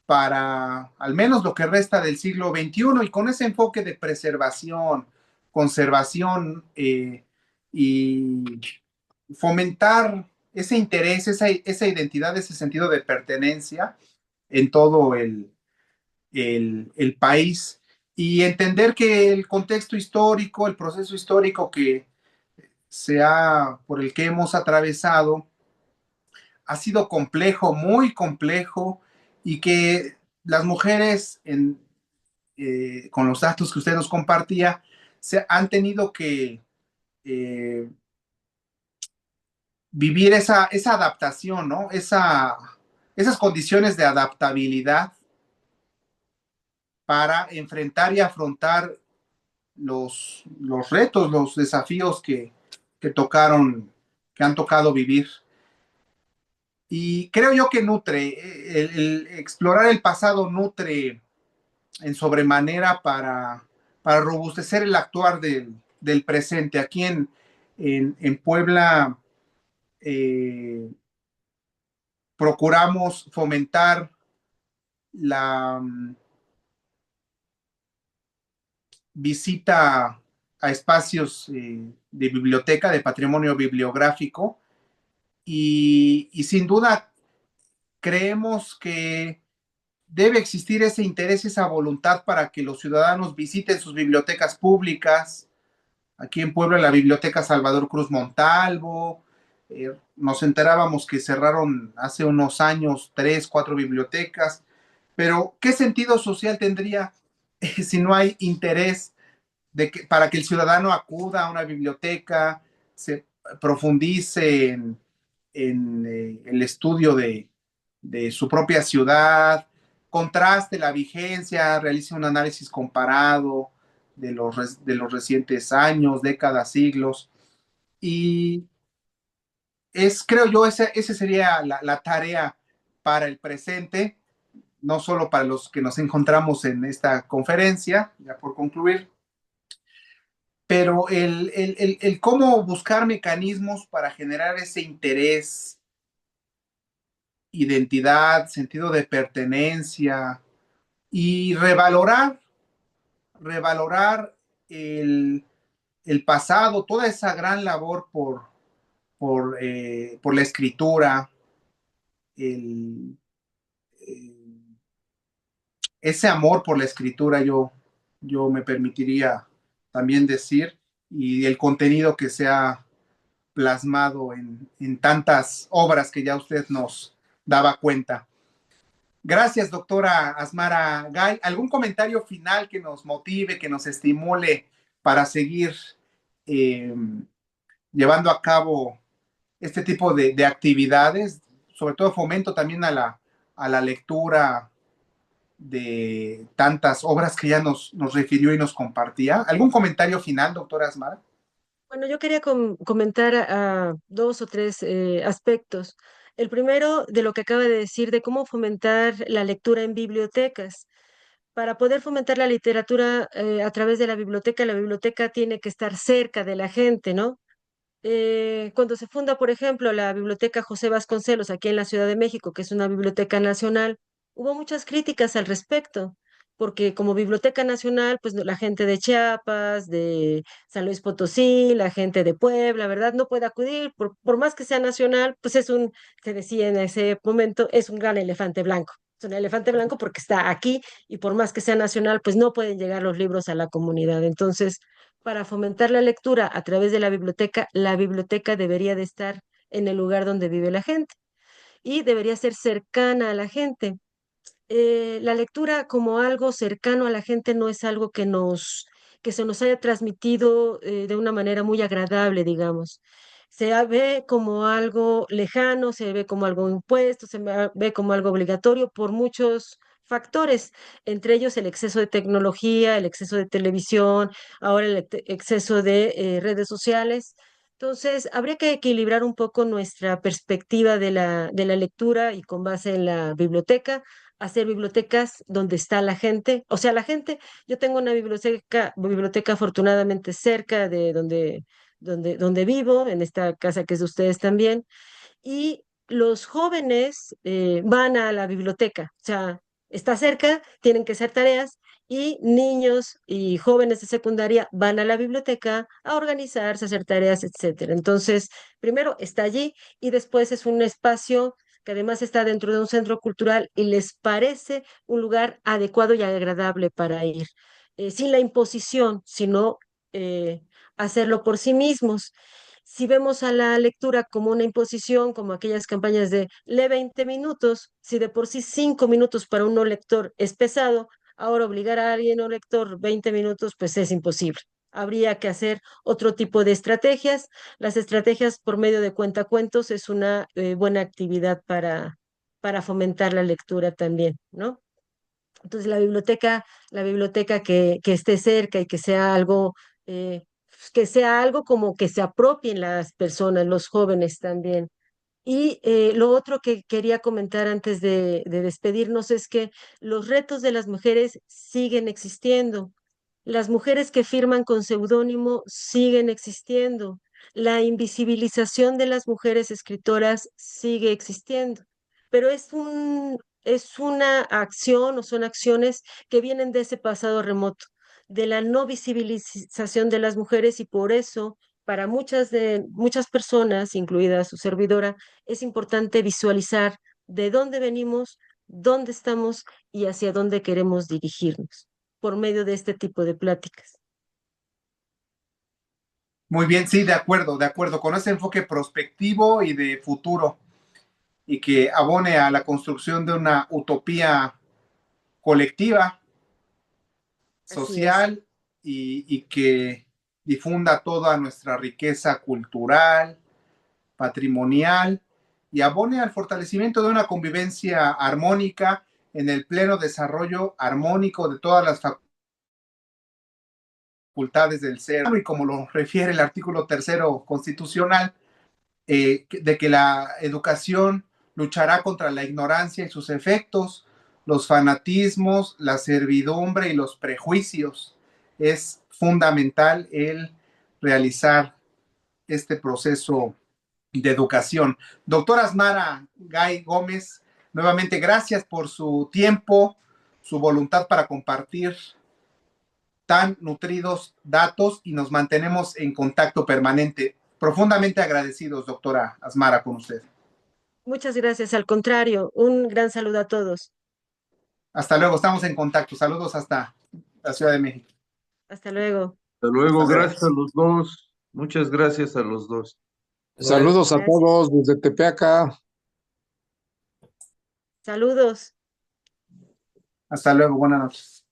A: para al menos lo que resta del siglo XXI y con ese enfoque de preservación, conservación y fomentar ese interés, esa identidad, ese sentido de pertenencia en todo el país y entender que el contexto histórico, el proceso histórico por el que hemos atravesado, ha sido complejo, muy complejo, y que las mujeres, con los datos que usted nos compartía, se han tenido que vivir esa adaptación, ¿no? Esas condiciones de adaptabilidad para enfrentar y afrontar los retos, los desafíos que que han tocado vivir. Y creo yo que nutre, el explorar el pasado nutre en sobremanera para robustecer el actuar del presente. Aquí en Puebla procuramos fomentar la visita a espacios de biblioteca, de patrimonio bibliográfico, y sin duda creemos que debe existir ese interés, esa voluntad para que los ciudadanos visiten sus bibliotecas públicas. Aquí en Puebla, la Biblioteca Salvador Cruz Montalvo, nos enterábamos que cerraron hace unos años 3, 4 bibliotecas, pero ¿qué sentido social tendría si no hay interés para que el ciudadano acuda a una biblioteca, se profundice en el estudio de su propia ciudad, contraste la vigencia, realice un análisis comparado de los recientes años, décadas, siglos, y creo yo, esa sería la tarea para el presente, no solo para los que nos encontramos en esta conferencia, ya por concluir, pero el cómo buscar mecanismos para generar ese interés, identidad, sentido de pertenencia y revalorar el pasado, toda esa gran labor por la escritura, el, ese amor por la escritura, yo me permitiría también decir, y el contenido que se ha plasmado en tantas obras que ya usted nos daba cuenta. Gracias, doctora Asmara Gay. ¿Algún comentario final que nos motive, que nos estimule para seguir eh, llevando a cabo este tipo de actividades? Sobre todo fomento también a la lectura de tantas obras que ya nos refirió y nos compartía. ¿Algún comentario final, doctora Asmara?
B: Bueno, yo quería comentar a dos o tres aspectos. El primero, de lo que acaba de decir, de cómo fomentar la lectura en bibliotecas. Para poder fomentar la literatura a través de la biblioteca tiene que estar cerca de la gente, ¿no? Cuando se funda, por ejemplo, la Biblioteca José Vasconcelos aquí en la Ciudad de México, que es una biblioteca nacional, hubo muchas críticas al respecto, porque como Biblioteca Nacional, pues la gente de Chiapas, de San Luis Potosí, la gente de Puebla, ¿verdad? No puede acudir, por más que sea nacional, pues se decía en ese momento, es un gran elefante blanco. Es un elefante blanco porque está aquí y por más que sea nacional, pues no pueden llegar los libros a la comunidad. Entonces, para fomentar la lectura a través de la biblioteca debería de estar en el lugar donde vive la gente y debería ser cercana a la gente. La lectura como algo cercano a la gente no es algo que se nos haya transmitido de una manera muy agradable, digamos. Ve como algo lejano, se ve como algo impuesto, ve como algo obligatorio por muchos factores, entre ellos el exceso de tecnología, el exceso de televisión, ahora el exceso de redes sociales. Entonces, habría que equilibrar un poco nuestra perspectiva de la lectura y con base en la biblioteca hacer bibliotecas donde está la gente. O sea, la gente, yo tengo una biblioteca afortunadamente cerca de donde vivo, en esta casa que es de ustedes también, y los jóvenes van a la biblioteca, o sea, está cerca, tienen que hacer tareas. Y niños y jóvenes de secundaria van a la biblioteca a organizarse, a hacer tareas, etcétera. Entonces, primero está allí y después es un espacio que además está dentro de un centro cultural y les parece un lugar adecuado y agradable para ir, sin la imposición, sino eh, hacerlo por sí mismos. Si vemos a la lectura como una imposición, como aquellas campañas de lee 20 minutos, si de por sí 5 minutos para un no lector es pesado, ahora obligar a alguien no lector 20 minutos, pues es imposible. Habría que hacer otro tipo de estrategias. Las estrategias por medio de cuentacuentos es una buena actividad para fomentar la lectura también, ¿no? Entonces la biblioteca que esté cerca y que sea algo como que se apropien las personas, los jóvenes también. Y lo otro que quería comentar antes de despedirnos es que los retos de las mujeres siguen existiendo. Las mujeres que firman con seudónimo siguen existiendo. La invisibilización de las mujeres escritoras sigue existiendo. Pero es una acción o son acciones que vienen de ese pasado remoto, de la no visibilización de las mujeres y por eso para muchas personas, incluida su servidora, es importante visualizar de dónde venimos, dónde estamos y hacia dónde queremos dirigirnos por medio de este tipo de pláticas.
A: Muy bien, sí, de acuerdo, con ese enfoque prospectivo y de futuro y que abone a la construcción de una utopía colectiva,
B: Así es.
A: social y que difunda toda nuestra riqueza cultural, patrimonial y abone al fortalecimiento de una convivencia armónica en el pleno desarrollo armónico de todas las facultades del ser y como lo refiere el artículo tercero constitucional, de que la educación luchará contra la ignorancia y sus efectos, los fanatismos, la servidumbre y los prejuicios. Es fundamental el realizar este proceso de educación. Doctora Asmara Gay Gómez, nuevamente gracias por su tiempo, su voluntad para compartir tan nutridos datos y nos mantenemos en contacto permanente. Profundamente agradecidos, doctora Asmara, con usted.
B: Muchas gracias, al contrario, un gran saludo a todos.
A: Hasta luego, estamos en contacto. Saludos hasta la Ciudad de México.
B: Hasta luego.
E: Hasta luego,
A: Hasta luego.
E: gracias a los dos. Muchas gracias a los dos.
C: Saludos a
B: Gracias.
C: todos desde Tepeaca.
B: Saludos.
A: Hasta luego, buenas noches.